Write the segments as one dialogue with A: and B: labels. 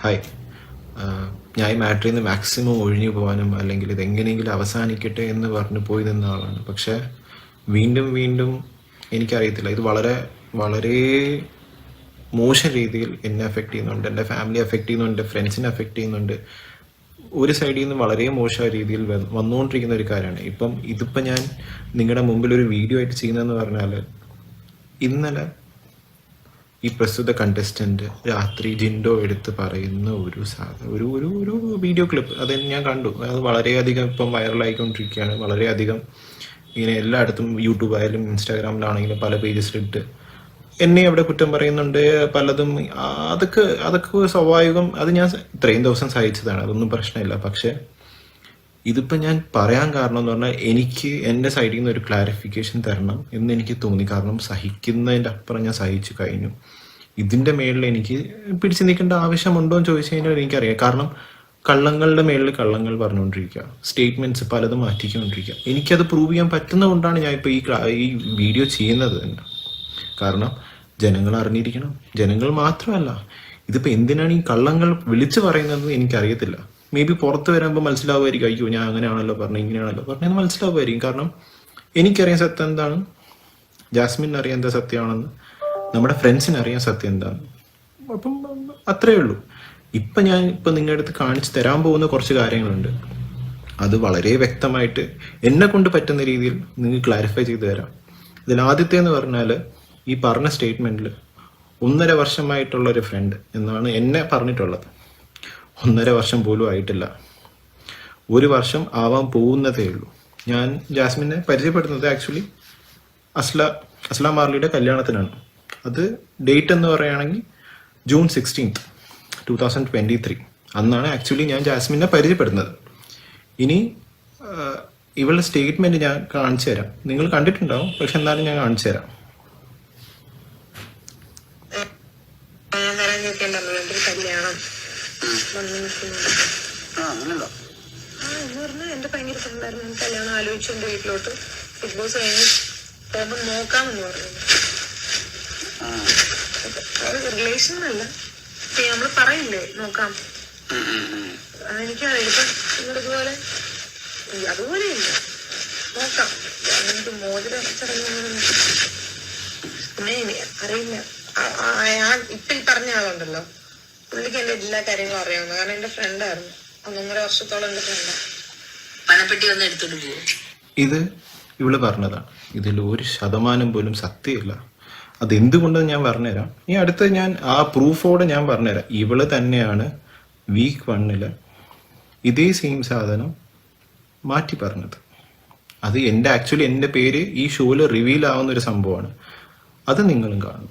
A: Hi. ഞാൻ ഈ മാറ്ററിൽ നിന്ന് മാക്സിമം ഒഴിഞ്ഞു പോകാനും അല്ലെങ്കിൽ ഇതെങ്ങനെയെങ്കിലും അവസാനിക്കട്ടെ എന്ന് പറഞ്ഞു പോയി നിന്ന ആളാണ്. പക്ഷേ വീണ്ടും വീണ്ടും എനിക്കറിയത്തില്ല, ഇത് വളരെ വളരെ മോശം രീതിയിൽ എന്നെ അഫക്റ്റ് ചെയ്യുന്നുണ്ട്, എൻ്റെ ഫാമിലി അഫക്റ്റ് ചെയ്യുന്നുണ്ട്, എൻ്റെ ഫ്രണ്ട്സിനെ അഫക്റ്റ് ചെയ്യുന്നുണ്ട്. ഒരു സൈഡിൽ നിന്ന് വളരെ മോശമായ രീതിയിൽ വന്നുകൊണ്ടിരിക്കുന്ന ഒരു കാര്യമാണ്. ഇതിപ്പം ഞാൻ നിങ്ങളുടെ മുമ്പിൽ ഒരു വീഡിയോ ആയിട്ട് ചെയ്യുന്നതെന്ന് പറഞ്ഞാൽ, ഇന്നലെ ഈ പ്രസ്തുത കണ്ടസ്റ്റന്റ് രാത്രി ജിൻഡോ എടുത്ത് പറയുന്ന ഒരു ഒരു ഒരു വീഡിയോ ക്ലിപ്പ് അത് ഞാൻ കണ്ടു. അത് വളരെയധികം ഇപ്പം വൈറലായിക്കൊണ്ടിരിക്കുകയാണ്. വളരെയധികം ഇങ്ങനെ എല്ലായിടത്തും യൂട്യൂബ് ആയാലും ഇൻസ്റ്റാഗ്രാമിലാണെങ്കിലും പല പേജസിലിട്ട് എന്നെ അവിടെ കുറ്റം പറയുന്നുണ്ട് പലതും. അതൊക്കെ സ്വാഭാവികം. അത് ഞാൻ ഇത്രയും ദിവസം സഹിച്ചതാണ്, അതൊന്നും പ്രശ്നമില്ല. പക്ഷെ ഇതിപ്പോൾ ഞാൻ പറയാൻ കാരണം എന്ന് പറഞ്ഞാൽ, എനിക്ക് എൻ്റെ സൈഡിൽ നിന്ന് ഒരു ക്ലാരിഫിക്കേഷൻ തരണം എന്ന് എനിക്ക് തോന്നി. കാരണം സഹിക്കുന്നതിൻ്റെ അപ്പുറം ഞാൻ സഹിച്ചു കഴിഞ്ഞു. ഇതിൻ്റെ മേളിൽ എനിക്ക് പിടിച്ചു നിൽക്കേണ്ട ആവശ്യമുണ്ടോ എന്ന് ചോദിച്ചു കഴിഞ്ഞാൽ എനിക്കറിയാം. കാരണം കള്ളങ്ങളുടെ മേളിൽ കള്ളങ്ങൾ പറഞ്ഞുകൊണ്ടിരിക്കുക, സ്റ്റേറ്റ്മെൻറ്റ്സ് പലതും മാറ്റിക്കൊണ്ടിരിക്കുക. എനിക്കത് പ്രൂവ് ചെയ്യാൻ പറ്റുന്നതുകൊണ്ടാണ് ഞാൻ ഇപ്പോൾ ഈ വീഡിയോ ചെയ്യുന്നത് തന്നെ. കാരണം ജനങ്ങൾ അറിഞ്ഞിരിക്കണം. ജനങ്ങൾ മാത്രമല്ല, ഇതിപ്പോൾ എന്തിനാണ് ഈ കള്ളങ്ങൾ വിളിച്ചു പറയുന്നതെന്ന് എനിക്കറിയത്തില്ല. മേ ബി പുറത്ത് വരുമ്പോൾ മനസ്സിലാവുമായിരിക്കും, അയ്യോ ഞാൻ അങ്ങനെയാണല്ലോ പറഞ്ഞത് ഇങ്ങനെയാണല്ലോ പറഞ്ഞതെന്ന് മനസ്സിലാവുമായിരിക്കും. കാരണം എനിക്കറിയാൻ സത്യം എന്താണ്, ജാസ്മിൻ അറിയാൻ എന്താ സത്യമാണെന്ന്, നമ്മുടെ ഫ്രണ്ട്സിന് അറിയാൻ സത്യം എന്താണ്. അപ്പം അത്രയേ ഉള്ളൂ. ഞാൻ നിങ്ങളുടെ അടുത്ത് കാണിച്ചു തരാൻ പോകുന്ന കുറച്ച് കാര്യങ്ങളുണ്ട്. അത് വളരെ വ്യക്തമായിട്ട് എന്നെ കൊണ്ട് പറ്റുന്ന രീതിയിൽ നിങ്ങൾക്ക് ക്ലാരിഫൈ ചെയ്തു തരാം. ഇതിൽ ആദ്യത്തെ എന്ന് പറഞ്ഞാൽ, ഈ പറഞ്ഞ സ്റ്റേറ്റ്മെന്റിൽ 1.5 വർഷമായിട്ടുള്ള ഒരു ഫ്രണ്ട് എന്നാണ് എന്നെ പറഞ്ഞിട്ടുള്ളത്. 1.5 വർഷം പോലും ആയിട്ടില്ല. 1 വർഷം ആവാൻ പോകുന്നതേ ഉള്ളൂ. ഞാൻ ജാസ്മിനെ പരിചയപ്പെടുന്നത് ആക്ച്വലി അസ്ലാം മാർലിയുടെ കല്യാണത്തിനാണ്. അത് ഡേറ്റ് എന്ന് പറയുകയാണെങ്കിൽ June 16, 2023. അന്നാണ് ആക്ച്വലി ഞാൻ ജാസ്മിനെ പരിചയപ്പെടുന്നത്. ഇനി ഇവളുടെ സ്റ്റേറ്റ്മെന്റ് ഞാൻ കാണിച്ചു തരാം. നിങ്ങൾ കണ്ടിട്ടുണ്ടാവും, പക്ഷെ എന്നാലും ഞാൻ കാണിച്ചു തരാം.
B: എന്റെ ഭയങ്കര ഫ്രണ്ടായിരുന്നു. കല്യാണം ആലോചിച്ചു എന്റെ വീട്ടിലോട്ട് ബിഗ് ബോസ് കഴിഞ്ഞ് പോകുമ്പോൾ നോക്കാമെന്ന് പറഞ്ഞു. റിലേഷൻ അല്ല, നമ്മള് പറയില്ലേ നോക്കാം. എനിക്കറിയില്ല. ഇപ്പൊ നിങ്ങളിതുപോലെ അതുപോലെ ഇല്ല, നോക്കാം. എനിക്ക് മോതിരം ചടങ്ങ് പിന്നെ അറിയില്ല. ഇപ്പൊ ഈ പറഞ്ഞ ആളുണ്ടല്ലോ, പുള്ളിക്ക് എന്റെ എല്ലാ കാര്യങ്ങളും അറിയാവുന്ന. കാരണം എന്റെ ഫ്രണ്ടായിരുന്നു. 1.5 വർഷത്തോളം എന്റെ ഫ്രണ്ടാണ്. പനപ്പെട്ടി വന്ന് എടുത്തോണ്ട് പോകും.
A: ഇത് ഇവള് പറഞ്ഞതാണ്. ഇതിൽ 1% പോലും സത്യമില്ല. അതെന്തുകൊണ്ടെന്ന് ഞാൻ പറഞ്ഞുതരാം. ഈ അടുത്ത് ഞാൻ ആ പ്രൂഫോടെ ഞാൻ പറഞ്ഞുതരാം. ഇവള് തന്നെയാണ് വീക്ക് 1 ഇതേ സെയിം സാധനം മാറ്റി പറഞ്ഞത്. അത് ആക്ച്വലി എൻ്റെ പേര് ഈ ഷോയിൽ റിവീൽ ആവുന്ന ഒരു സംഭവമാണ്. അത് നിങ്ങളും കാണും.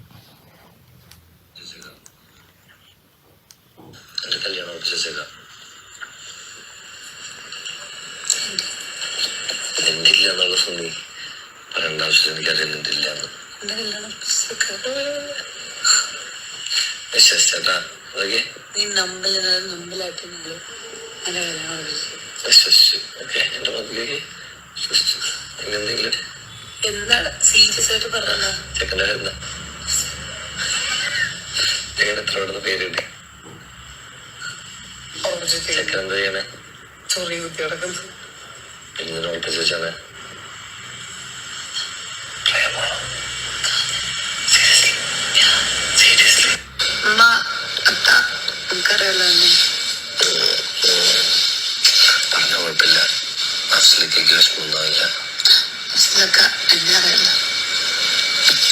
B: എന്താണ് സീരിയസ് ആയിട്ട് പറഞ്ഞോ? ചൊറി കുത്തി കിടക്കുന്നു. അമ്മ അത്ത നമുക്കറിയാലോ എന്നെ.
C: പറഞ്ഞ കുഴപ്പമില്ല. അഫ്സലിക്ക് വിഷമൊന്നുമില്ല.
B: അഫ്സലൊക്കെ എന്നെ അറിയാലോ.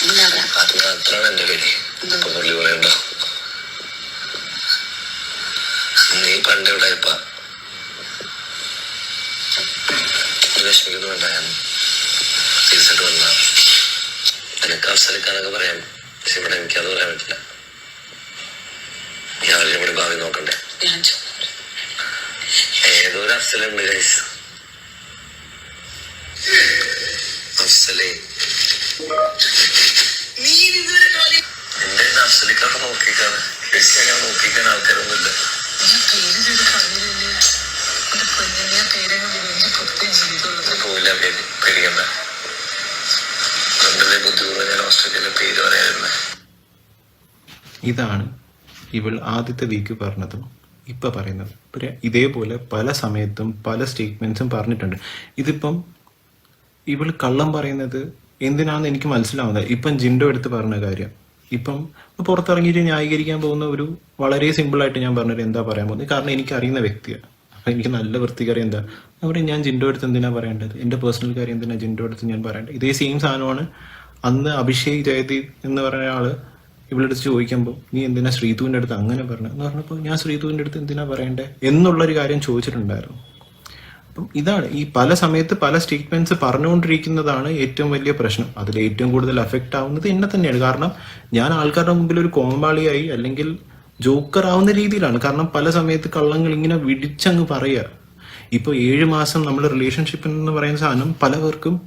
B: എന്നെ അറിയാം.
C: അത് മാത്രമാണ് എന്റെ പേര്. ഇപ്പൊ പുള്ളി പറയണ്ടോ, നീ പണ്ട് ഇവിടെ ഇപ്പ വിഷമിക്കുന്നു വേണ്ട. ഞാൻ സീരിയസായിട്ട് വന്ന നിനക്ക് അഫ്സലിക്കാനൊക്കെ പറയാം. പക്ഷെ ഇവിടെ എനിക്കത് പറയാൻ പറ്റില്ല. ഞാൻ ഇവിടെ ഭാവി നോക്കണ്ടേ. ഏതോ ഒരു അഫ്സലുണ്ട് ഗൈസ്. അഫ്സലേ എന്റെ അഫ്സലിക്കൊക്കെ നോക്കിക്കാണ്. ഞാൻ നോക്കിക്കാൻ ആൾക്കാരൊന്നുമില്ല. പോയില്ല, പേടിക്കണ്ട. ബുദ്ധിപൂർവ്വം ഞാൻ ഓസ്ട്രേലിയയിലെ പേര് പറയാറുണ്ട്.
A: ഇതാണ് ഇവൾ ആദ്യത്തെ വീക്ക് പറഞ്ഞതും ഇപ്പം പറയുന്നത് ഇതേപോലെ പല സമയത്തും പല സ്റ്റേറ്റ്മെൻറ്റ്സും പറഞ്ഞിട്ടുണ്ട്. ഇതിപ്പം ഇവൾ കള്ളം പറയുന്നത് എന്തിനാണെന്ന് എനിക്ക് മനസ്സിലാവുന്നത്. ഇപ്പം ജിൻഡോ എടുത്ത് പറഞ്ഞ കാര്യം ഇപ്പം പുറത്തിറങ്ങിയിട്ട് ന്യായീകരിക്കാൻ പോകുന്ന ഒരു വളരെ സിമ്പിളായിട്ട് ഞാൻ പറഞ്ഞത് എന്താ പറയാൻ പോകുന്നത്, കാരണം എനിക്ക് അറിയുന്ന വ്യക്തിയാണ്. അപ്പം എനിക്ക് നല്ല വൃത്തിക്കറിയാം എന്താ അവിടെ ഞാൻ ജിൻഡോ എടുത്ത് എന്തിനാണ് പറയേണ്ടത്, എൻ്റെ പേഴ്സണൽ കാര്യം എന്തിനാണ് ജിൻഡോ എടുത്ത് ഞാൻ പറയേണ്ടത്. ഇതേ സെയിം സാധനമാണ് അന്ന് അഭിഷേക് ജയദീപ് എന്ന് പറഞ്ഞ ആള് ഇവളെടുത്ത് ചോദിക്കുമ്പോൾ നീ എന്തിനാ ശ്രീതുവിൻ്റെ അടുത്ത് അങ്ങനെ പറഞ്ഞത് എന്ന് പറഞ്ഞപ്പോൾ ഞാൻ ശ്രീതുവിൻ്റെ അടുത്ത് എന്തിനാ പറയണ്ടേ എന്നുള്ളൊരു കാര്യം ചോദിച്ചിട്ടുണ്ടായിരുന്നു. അപ്പം ഇതാണ് ഈ പല സമയത്ത് പല സ്റ്റേറ്റ്മെന്റ്സ് പറഞ്ഞുകൊണ്ടിരിക്കുന്നതാണ് ഏറ്റവും വലിയ പ്രശ്നം. അതിൽ ഏറ്റവും കൂടുതൽ അഫക്റ്റ് ആവുന്നത് എന്നെ തന്നെയാണ്. കാരണം ഞാൻ ആൾക്കാരുടെ മുമ്പിൽ ഒരു കോമ്പാളിയായി അല്ലെങ്കിൽ ജോക്കർ ആവുന്ന രീതിയിലാണ്. കാരണം പല സമയത്ത് കള്ളങ്ങൾ ഇങ്ങനെ വിടിച്ചങ്ങ് പറയുക. ഇപ്പോൾ 7 മാസം നമ്മൾ റിലേഷൻഷിപ്പ് എന്ന് പറയുന്ന സാധനം പലവർക്കും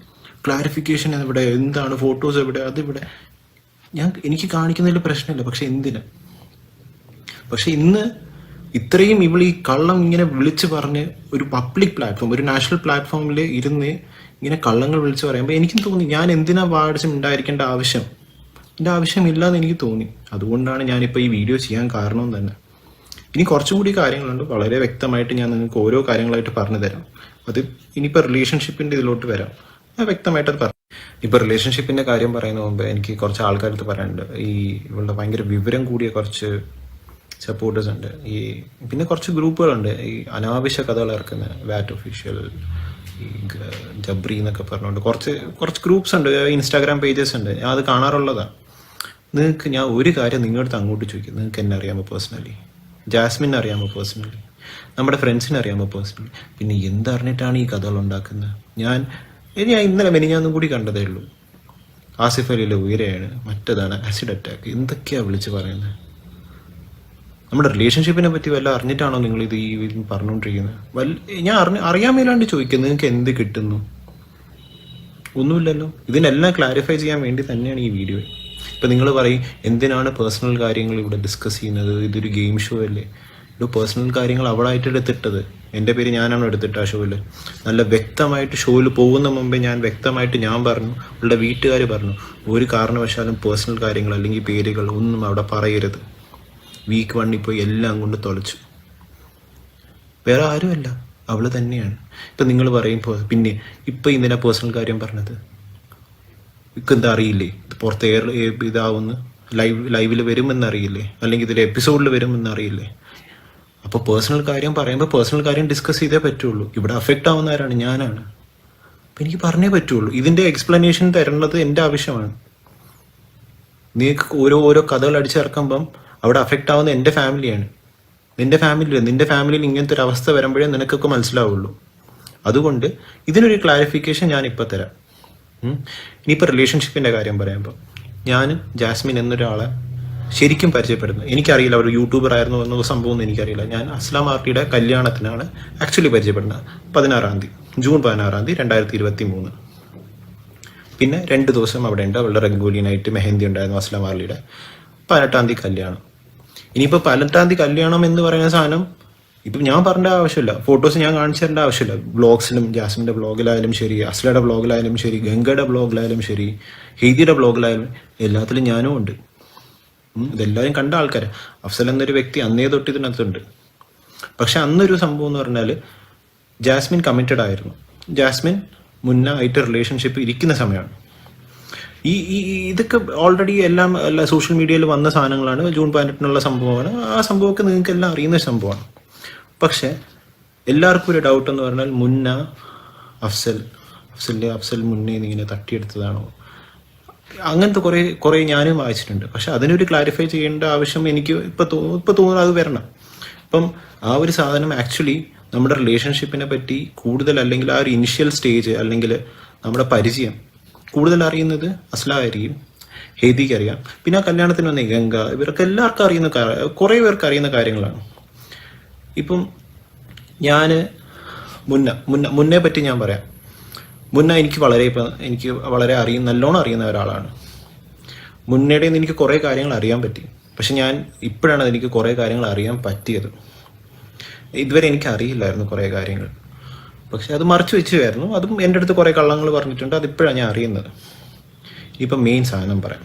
A: ക്ലാരിഫിക്കേഷൻ എവിടെ, എന്താണ്, ഫോട്ടോസ് എവിടെ, അതിവിടെ എനിക്ക് കാണിക്കുന്നതിൽ പ്രശ്നമില്ല. പക്ഷെ എന്തിനാ? പക്ഷെ ഇന്ന് ഇത്രയും ഇവൾ ഈ കള്ളം ഇങ്ങനെ വിളിച്ച് പറഞ്ഞ് ഒരു പബ്ലിക് പ്ലാറ്റ്ഫോം, ഒരു നാഷണൽ പ്ലാറ്റ്ഫോമിൽ ഇരുന്ന് ഇങ്ങനെ കള്ളങ്ങൾ വിളിച്ച് പറയുമ്പോൾ എനിക്കും തോന്നി ഞാൻ എന്തിനാ വാടിച്ചും ഉണ്ടായിരിക്കേണ്ട ആവശ്യം, എൻ്റെ ആവശ്യമില്ലാന്ന് എനിക്ക് തോന്നി. അതുകൊണ്ടാണ് ഞാനിപ്പോൾ ഈ വീഡിയോ ചെയ്യാൻ കാരണം തന്നെ. ഇനി കുറച്ചും കൂടി കാര്യങ്ങളുണ്ട്, വളരെ വ്യക്തമായിട്ട് ഞാൻ നിങ്ങൾക്ക് ഓരോ കാര്യങ്ങളായിട്ട് പറഞ്ഞു തരാം. അത് ഇനിയിപ്പോൾ റിലേഷൻഷിപ്പിൻ്റെ ഇതിലോട്ട് വരാം, ഞാൻ വ്യക്തമായിട്ട് അത് പറഞ്ഞു. ഇപ്പോൾ റിലേഷൻഷിപ്പിൻ്റെ കാര്യം പറയുന്ന മുമ്പ് എനിക്ക് കുറച്ച് ആൾക്കാരടുത്ത് പറയാനുണ്ട്. ഈ ഇവളുടെ ഭയങ്കര വിവരം കൂടിയ കുറച്ച് സപ്പോർട്ടേഴ്സ് ഉണ്ട്. ഈ പിന്നെ കുറച്ച് ഗ്രൂപ്പുകളുണ്ട് ഈ അനാവശ്യ കഥകൾ ഇറക്കുന്ന വാറ്റ് ഒഫീഷ്യൽ, ഈ ജബ്രി എന്നൊക്കെ പറഞ്ഞുകൊണ്ട് കുറച്ച് ഗ്രൂപ്പ്സ് ഉണ്ട്, ഇൻസ്റ്റാഗ്രാം പേജസ് ഉണ്ട്. ഞാൻ അത് കാണാറുള്ളതാണ്. നിങ്ങൾക്ക് ഞാൻ ഒരു കാര്യം നിങ്ങളുടെ അടുത്ത് അങ്ങോട്ട് ചോദിക്കും, നിങ്ങൾക്ക് എന്നെ അറിയാമോ പേഴ്സണലി, ജാസ്മിനെ അറിയാമോ പേഴ്സണലി, നമ്മുടെ ഫ്രണ്ട്സിനെ അറിയാമോ പേഴ്സണലി, പിന്നെ എന്തറിഞ്ഞിട്ടാണ് ഈ കഥകൾ ഉണ്ടാക്കുന്നത്? ഞാൻ ഇന്നലെ മെനിഞ്ഞാന്നും കൂടി കണ്ടതേ ഉള്ളൂ. ആസിഫ് അലിയിലെ ഉയരെയാണ്, മറ്റേതാണ് ആസിഡ് അറ്റാക്ക്, എന്തൊക്കെയാണ് വിളിച്ച് പറയുന്നത്? നമ്മുടെ റിലേഷൻഷിപ്പിനെ പറ്റി വല്ല അറിഞ്ഞിട്ടാണോ നിങ്ങൾ ഇത് ഈ പറഞ്ഞുകൊണ്ടിരിക്കുന്നത്? ഞാൻ അറിയാൻ മേലാണ്ട് ചോദിക്കുന്നത് നിങ്ങൾക്ക് എന്ത് കിട്ടുന്നു? ഒന്നുമില്ലല്ലോ. ഇതിനെല്ലാം ക്ലാരിഫൈ ചെയ്യാൻ വേണ്ടി തന്നെയാണ് ഈ വീഡിയോ. ഇപ്പം നിങ്ങൾ പറയും എന്തിനാണ് പേഴ്സണൽ കാര്യങ്ങൾ ഇവിടെ ഡിസ്കസ് ചെയ്യുന്നത്, ഇതൊരു ഗെയിം ഷോ അല്ലേ? ഇവിടെ പേഴ്സണൽ കാര്യങ്ങൾ അവളായിട്ട് എടുത്തിട്ടത്, എൻ്റെ പേര് ഞാനാണ് എടുത്തിട്ട് ആ ഷോയിൽ നല്ല വ്യക്തമായിട്ട് ഷോയിൽ പോകുന്ന മുമ്പേ ഞാൻ വ്യക്തമായിട്ട് ഞാൻ പറഞ്ഞു, അവളുടെ വീട്ടുകാർ പറഞ്ഞു, ഒരു കാരണവശാലും പേഴ്സണൽ കാര്യങ്ങൾ അല്ലെങ്കിൽ പേരുകൾ ഒന്നും അവിടെ പറയരുത്. വീക്ക് 1 ഇപ്പോൾ എല്ലാം കൊണ്ട് തുളച്ചു. വേറെ ആരുമല്ല, അവൾ തന്നെയാണ്. ഇപ്പം നിങ്ങൾ പറയും പിന്നെ ഇപ്പം ഇതിനാ പേഴ്സണൽ കാര്യം പറഞ്ഞത്, എന്താ അറിയില്ലേ, ഇത് പുറത്ത് ഇതാവുന്ന ലൈവിൽ വരുമെന്നറിയില്ലേ, അല്ലെങ്കിൽ ഇതിൽ എപ്പിസോഡിൽ വരുമെന്നറിയില്ലേ? അപ്പോൾ പേഴ്സണൽ കാര്യം പറയുമ്പോൾ പേഴ്സണൽ കാര്യം ഡിസ്കസ് ചെയ്തേ പറ്റുള്ളൂ. ഇവിടെ അഫക്റ്റ് ആവുന്ന ആരാണ്? ഞാനാണ്. അപ്പം എനിക്ക് പറഞ്ഞേ പറ്റുള്ളൂ. ഇതിൻ്റെ എക്സ്പ്ലനേഷൻ തരേണ്ടത് എൻ്റെ ആവശ്യമാണ്. നിങ്ങൾക്ക് ഓരോ കഥകൾ അടിച്ചിറക്കുമ്പം അവിടെ അഫക്റ്റ് ആവുന്ന എൻ്റെ ഫാമിലിയാണ്. നിന്റെ ഫാമിലിയിൽ ഇങ്ങനത്തെ ഒരു അവസ്ഥ വരുമ്പോഴേ നിനക്കൊക്കെ മനസ്സിലാവുള്ളൂ. അതുകൊണ്ട് ഇതിനൊരു ക്ലാരിഫിക്കേഷൻ ഞാൻ ഇപ്പം തരാം. ഇനിയിപ്പോൾ റിലേഷൻഷിപ്പിൻ്റെ കാര്യം പറയുമ്പോൾ ഞാൻ ജാസ്മിൻ എന്നൊരാളെ ശരിക്കും പരിചയപ്പെടുന്നത് എനിക്കറിയില്ല. അവർ യൂട്യൂബർ ആയിരുന്നു എന്ന സംഭവം ഒന്നും എനിക്കറിയില്ല. ഞാൻ അസ്ലാം ആർട്ടിയുടെ കല്യാണത്തിനാണ് ആക്ച്വലി പരിചയപ്പെടുന്നത്. 16-ാം തീയതി, ജൂൺ 16-ാം തീയതി 2023. പിന്നെ 2 ദിവസം അവിടെ ഉണ്ട്. അവളുടെ റെഗുലിനായിട്ട് മെഹന്തി ഉണ്ടായിരുന്നു അസ്ലാം ആർലിയുടെ. 18-ാം തീയതി കല്യാണം. ഇനിയിപ്പോൾ 18-ാം തീയതി കല്യാണം എന്ന് പറയുന്ന സാധനം ഇപ്പം ഞാൻ പറഞ്ഞ ആവശ്യമില്ല, ഫോട്ടോസ് ഞാൻ കാണിച്ചു തരേണ്ട ആവശ്യമില്ല. ബ്ലോഗ്സിലും ജാസ്മിൻ്റെ ബ്ലോഗിലായാലും ശരി, അസ്ലയുടെ ബ്ലോഗിലായാലും ശരി, ഗംഗയുടെ ബ്ലോഗിലായാലും ശരി, ഹെയ്ദിയുടെ ബ്ലോഗിലായാലും എല്ലാത്തിലും ഞാനും ഉണ്ട്. ഇതെല്ലാവരും കണ്ട ആൾക്കാർ. അഫ്സൽ എന്നൊരു വ്യക്തി അന്നേ തൊട്ട് ഇതിനകത്തുണ്ട്. പക്ഷെ അന്നൊരു സംഭവം എന്ന് പറഞ്ഞാൽ ജാസ്മിൻ കമ്മിറ്റഡ് ആയിരുന്നു. ജാസ്മിൻ മുന്നായിട്ട് റിലേഷൻഷിപ്പ് ഇരിക്കുന്ന സമയമാണ്. ഇതൊക്കെ ഓൾറെഡി എല്ലാ സോഷ്യൽ മീഡിയയിൽ വന്ന സാധനങ്ങളാണ്. ജൂൺ 18-നുള്ള സംഭവമാണ്. ആ സംഭവമൊക്കെ നിങ്ങൾക്ക് എല്ലാം അറിയുന്ന സംഭവമാണ്. പക്ഷെ എല്ലാവർക്കും ഒരു ഡൗട്ട് എന്ന് പറഞ്ഞാൽ മുന്ന അഫ്സൽ മുന്നേ ഇങ്ങനെ തട്ടിയെടുത്തതാണോ? അങ്ങനത്തെ കുറേ ഞാനും വായിച്ചിട്ടുണ്ട്. പക്ഷെ അതിനൊരു ക്ലാരിഫൈ ചെയ്യേണ്ട ആവശ്യം എനിക്ക് ഇപ്പം തോന്നുന്നു അത് വരണം. അപ്പം ആ ഒരു സാധനം ആക്ച്വലി നമ്മുടെ റിലേഷൻഷിപ്പിനെ പറ്റി കൂടുതൽ, അല്ലെങ്കിൽ ആ ഒരു ഇനിഷ്യൽ സ്റ്റേജ് അല്ലെങ്കിൽ നമ്മുടെ പരിചയം കൂടുതൽ അറിയുന്നത് അസ്ലായിരിക്കും, ഹെയ്ദിക്ക് അറിയാം. പിന്നെ ആ കല്യാണത്തിന് വന്ന ഗംഗ, ഇവർക്ക് എല്ലാവർക്കും അറിയുന്ന കുറേ പേർക്ക് അറിയുന്ന കാര്യങ്ങളാണ്. ഇപ്പം ഞാൻ മുന്നേ പറ്റി ഞാൻ പറയാം. മുന്ന എനിക്ക് വളരെ നല്ലോണം അറിയുന്ന ഒരാളാണ്. മുന്നേടെ നിന്ന് എനിക്ക് കുറേ കാര്യങ്ങൾ അറിയാൻ പറ്റി. പക്ഷെ ഞാൻ ഇപ്പോഴാണ് എനിക്ക് കുറേ കാര്യങ്ങൾ അറിയാൻ പറ്റിയത്. ഇതുവരെ എനിക്ക് അറിയില്ലായിരുന്നു കുറേ കാര്യങ്ങൾ. പക്ഷെ അത് മറച്ചു വെച്ചുമായിരുന്നു. അതും എൻ്റെ അടുത്ത് കുറേ കള്ളങ്ങൾ പറഞ്ഞിട്ടുണ്ട്. അതിപ്പോഴാണ് ഞാൻ അറിയുന്നത്. ഇപ്പം മെയിൻ സാധനം പറയാം.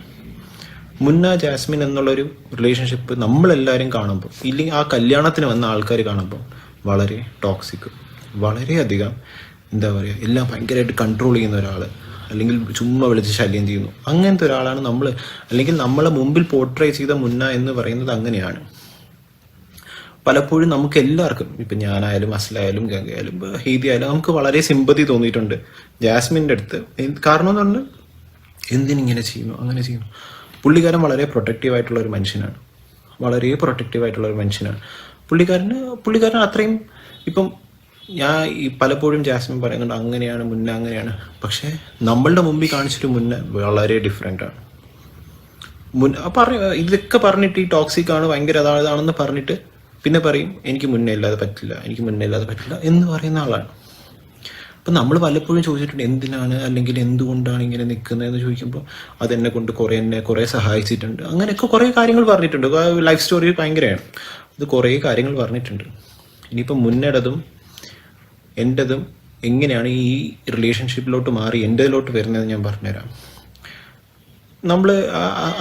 A: മുന്ന ജാസ്മിൻ എന്നുള്ളൊരു റിലേഷൻഷിപ്പ് നമ്മളെല്ലാവരും കാണുമ്പോൾ, ഇല്ലെങ്കിൽ ആ കല്യാണത്തിന് വന്ന ആൾക്കാർ കാണുമ്പോൾ വളരെ ടോക്സിക്, വളരെയധികം എന്താ പറയുക, എല്ലാം ഭയങ്കരമായിട്ട് കൺട്രോൾ ചെയ്യുന്ന ഒരാൾ, അല്ലെങ്കിൽ ചുമ്മാ വിളിച്ച് ശല്യം ചെയ്യുന്നു, അങ്ങനത്തെ ഒരാളാണ് നമ്മൾ, അല്ലെങ്കിൽ നമ്മളെ മുമ്പിൽ പോർട്രേ ചെയ്ത മുന്ന എന്ന് പറയുന്നത് അങ്ങനെയാണ്. പലപ്പോഴും നമുക്ക് എല്ലാവർക്കും, ഇപ്പം ഞാനായാലും അസ്ലായാലും ഗംഗയായാലും ഹെയ്തി ആയാലും നമുക്ക് വളരെ സിമ്പതി തോന്നിയിട്ടുണ്ട് ജാസ്മിൻ്റെ അടുത്ത്. കാരണം എന്ന് പറഞ്ഞാൽ എന്തിനിങ്ങനെ ചെയ്യുന്നു, അങ്ങനെ ചെയ്യുന്നു. പുള്ളിക്കാരൻ വളരെ പ്രൊട്ടക്റ്റീവായിട്ടുള്ള ഒരു മനുഷ്യനാണ്, വളരെ പ്രൊട്ടക്റ്റീവായിട്ടുള്ള ഒരു മനുഷ്യനാണ് പുള്ളിക്കാരൻ അത്രയും. ഇപ്പം ഞാൻ ഈ പലപ്പോഴും ജാസ്മിൻ പറയുന്നുണ്ട് അങ്ങനെയാണ് മുന്നേ അങ്ങനെയാണ്, പക്ഷേ നമ്മളുടെ മുമ്പിൽ കാണിച്ചിട്ട് മുന്നേ വളരെ ഡിഫറെൻ്റ് ആണ്. ഇതൊക്കെ പറഞ്ഞിട്ട് ഈ ടോക്സിക് ആണ്, ഭയങ്കര അതാണെന്ന് പറഞ്ഞിട്ട് പിന്നെ പറയും എനിക്ക് മുന്നേ ഇല്ലാതെ പറ്റില്ല, എനിക്ക് മുന്നേ ഇല്ലാതെ പറ്റില്ല എന്ന് പറയുന്ന ആളാണ്. അപ്പം നമ്മൾ പലപ്പോഴും ചോദിച്ചിട്ടുണ്ട് എന്തിനാണ് അല്ലെങ്കിൽ എന്തുകൊണ്ടാണ് ഇങ്ങനെ നിൽക്കുന്നതെന്ന് ചോദിക്കുമ്പോൾ അതെന്നെ കൊണ്ട് കുറേ സഹായിച്ചിട്ടുണ്ട്, അങ്ങനെയൊക്കെ കുറേ കാര്യങ്ങൾ പറഞ്ഞിട്ടുണ്ട്. ലൈഫ് സ്റ്റോറി ഭയങ്കരമാണ്, അത് കുറേ കാര്യങ്ങൾ പറഞ്ഞിട്ടുണ്ട്. ഇനിയിപ്പം മുന്നേടതും എൻ്റെതും എങ്ങനെയാണ് ഈ റിലേഷൻഷിപ്പിലോട്ട് മാറി എൻ്റെതിലോട്ട് വരുന്നത് ഞാൻ പറഞ്ഞുതരാം. നമ്മൾ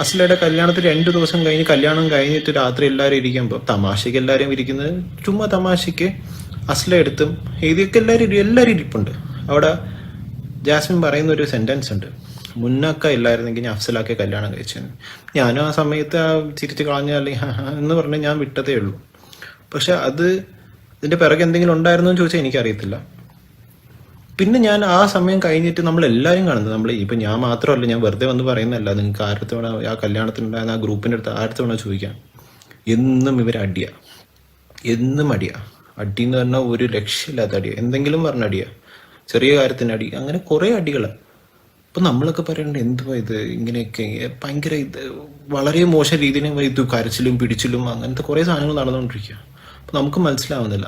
A: അസ്ലയുടെ കല്യാണത്തിന് 2 ദിവസം കഴിഞ്ഞ്, കല്യാണം കഴിഞ്ഞിട്ട് രാത്രി എല്ലാവരും ഇരിക്കുമ്പോൾ, തമാശയ്ക്ക് എല്ലാവരും ഇരിക്കുന്നത്, ചുമ്മാ തമാശയ്ക്ക് അസ്ല എടുത്തും ഇതൊക്കെ എല്ലാവരും ഇരിപ്പുണ്ട്. അവിടെ ജാസ്മിൻ പറയുന്ന ഒരു സെൻറ്റൻസ് ഉണ്ട്, മുന്നൊക്കെ ഇല്ലായിരുന്നെങ്കിൽ ഞാൻ അഫ്സലാക്കെ കല്യാണം കഴിച്ചത്. ഞാനും ആ സമയത്ത് ചിരിച്ച് കളഞ്ഞാൽ എന്ന് പറഞ്ഞ് ഞാൻ വിട്ടതേ ഉള്ളൂ. പക്ഷെ ഇതിൻ്റെ പിറകെ എന്തെങ്കിലും ഉണ്ടായിരുന്നോ എന്ന് ചോദിച്ചാൽ എനിക്കറിയത്തില്ല. പിന്നെ ഞാൻ ആ സമയം കഴിഞ്ഞിട്ട് നമ്മളെല്ലാവരും കാണുന്നത്, ഇപ്പം ഞാൻ മാത്രമല്ല, ഞാൻ വെറുതെ വന്ന് പറയുന്നതല്ല, നിങ്ങൾക്ക് ആരുടെ വേണം ആ കല്യാണത്തിനുണ്ടായിരുന്ന ആ ഗ്രൂപ്പിൻ്റെ അടുത്ത് ആരുടെ വേണം ചോദിക്കാം, എന്നും ഇവർ എന്നും അടി എന്ന് പറഞ്ഞാൽ ഒരു രക്ഷയില്ലാത്ത അടിയ, എന്തെങ്കിലും പറഞ്ഞ അടിയ, ചെറിയ കാര്യത്തിന് അടി, അങ്ങനെ കുറേ അടികൾ. അപ്പം നമ്മളൊക്കെ പറയണ്ടത് എന്തുവാ ഇത്, ഇങ്ങനെയൊക്കെ ഭയങ്കര വളരെ മോശം രീതിയിൽ ഇത് കരച്ചിലും പിടിച്ചിലും അങ്ങനത്തെ കുറേ സാധനങ്ങൾ നടന്നുകൊണ്ടിരിക്കുക. അപ്പം നമുക്ക് മനസ്സിലാവുന്നില്ല.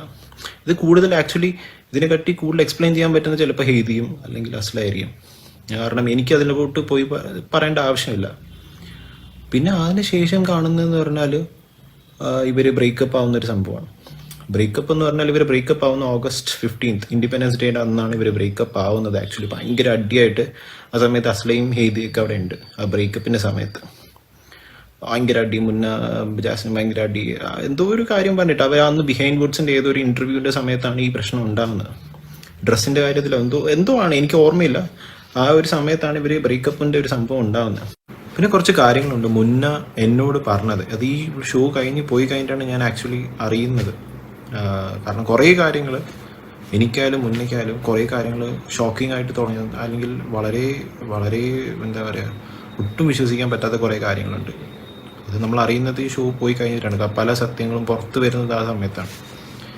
A: ഇത് കൂടുതൽ ആക്ച്വലി ഇതിനെക്കാട്ടി കൂടുതൽ എക്സ്പ്ലെയിൻ ചെയ്യാൻ പറ്റുന്ന ചിലപ്പോൾ ഹെയ്തിയും അല്ലെങ്കിൽ അസ്ലായിരിക്കും. കാരണം എനിക്ക് അതിലോട്ട് പോയി പറയേണ്ട ആവശ്യമില്ല. പിന്നെ അതിനുശേഷം കാണുന്നതെന്ന് പറഞ്ഞാൽ ഇവർ ബ്രേക്കപ്പ് ആവുന്നൊരു സംഭവമാണ്. ബ്രേക്കപ്പ് എന്ന് പറഞ്ഞാൽ ഇവർ ബ്രേക്കപ്പ് ആവുന്ന August 15th, ഇൻഡിപെൻഡൻസ് ഡേയുടെ അന്നാണ് ഇവർ ബ്രേക്കപ്പ് ആവുന്നത്. ആക്ച്വലി ഭയങ്കര അടിയായിട്ട് ആ സമയത്ത് അസ്ലയും ഹെയ്തിയൊക്കെ അവിടെ ഉണ്ട്. ആ ബ്രേക്കപ്പിൻ്റെ സമയത്ത് ഭയങ്കര അടി, ജാസ്മിൻ ഭയങ്കര അടി, എന്തോ ഒരു കാര്യം പറഞ്ഞിട്ട് അവർ അന്ന് ബിഹൈൻഡ് വുഡ്സിൻ്റെ ഏതോ ഒരു ഇൻ്റർവ്യൂവിൻ്റെ സമയത്താണ് ഈ പ്രശ്നം ഉണ്ടാകുന്നത്. ഡ്രസ്സിൻ്റെ കാര്യത്തിൽ എന്തോ ആണ്, എനിക്ക് ഓർമ്മയില്ല. ആ ഒരു സമയത്താണ് ഇവർ ബ്രേക്കപ്പിൻ്റെ ഒരു സംഭവം ഉണ്ടാകുന്നത്. പിന്നെ കുറച്ച് കാര്യങ്ങളുണ്ട് മുന്ന എന്നോട് പറഞ്ഞത്, അത് ഈ ഷോ പോയി കഴിഞ്ഞിട്ടാണ് ഞാൻ ആക്ച്വലി അറിയുന്നത്. കാരണം കുറേ കാര്യങ്ങൾ എനിക്കായാലും മുന്നേക്കായാലും കുറേ കാര്യങ്ങൾ ഷോക്കിംഗ് ആയിട്ട് തുടങ്ങിയത്, അല്ലെങ്കിൽ വളരെ വളരെ എന്താ പറയുക, ഒട്ടും വിശ്വസിക്കാൻ പറ്റാത്ത കുറേ കാര്യങ്ങളുണ്ട്. അത് നമ്മൾ അറിയുന്നത് ഈ ഷോ പോയി കഴിഞ്ഞിട്ടാണ്. പല സത്യങ്ങളും പുറത്ത് വരുന്നത് ആ സമയത്താണ്.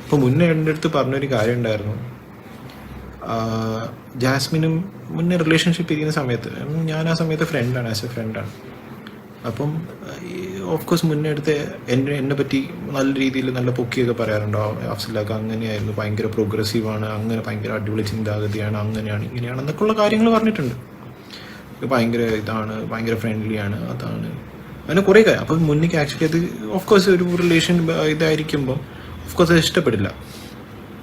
A: അപ്പോൾ മുന്നേ എൻ്റെ അടുത്ത് പറഞ്ഞൊരു കാര്യം ഉണ്ടായിരുന്നു, ജാസ്മിനും മുന്നേ റിലേഷൻഷിപ്പ് ഇരിക്കുന്ന സമയത്ത്, ഞാൻ ആ സമയത്ത് ഫ്രണ്ടാണ്, ആസ് എ ഫ്രണ്ടാണ്. അപ്പം ഓഫ് കോഴ്സ് മുന്നേ അടുത്ത് എന്നെ പറ്റി നല്ല രീതിയിൽ നല്ല പൊക്കിയൊക്കെ പറയാറുണ്ടോ, അഫ്സലൊക്കെ അങ്ങനെയായിരുന്നു, ഭയങ്കര പ്രോഗ്രസീവാണ്, അങ്ങനെ ഭയങ്കര അടിപൊളി ചിന്താഗതിയാണ്, അങ്ങനെയാണ് ഇങ്ങനെയാണ് എന്നൊക്കെയുള്ള കാര്യങ്ങൾ പറഞ്ഞിട്ടുണ്ട്. ഭയങ്കര ഇതാണ്, ഭയങ്കര ഫ്രണ്ട്ലിയാണ്, അതാണ്, അങ്ങനെ കുറേ കാര്യം. അപ്പം മുന്നേക്ക് ആക്ച്വലി അത് ഓഫ് കോഴ്സ് ഒരു റിലേഷൻ ഇതായിരിക്കുമ്പോൾ ഓഫ് കോഴ്സ് അത് ഇഷ്ടപ്പെടില്ല.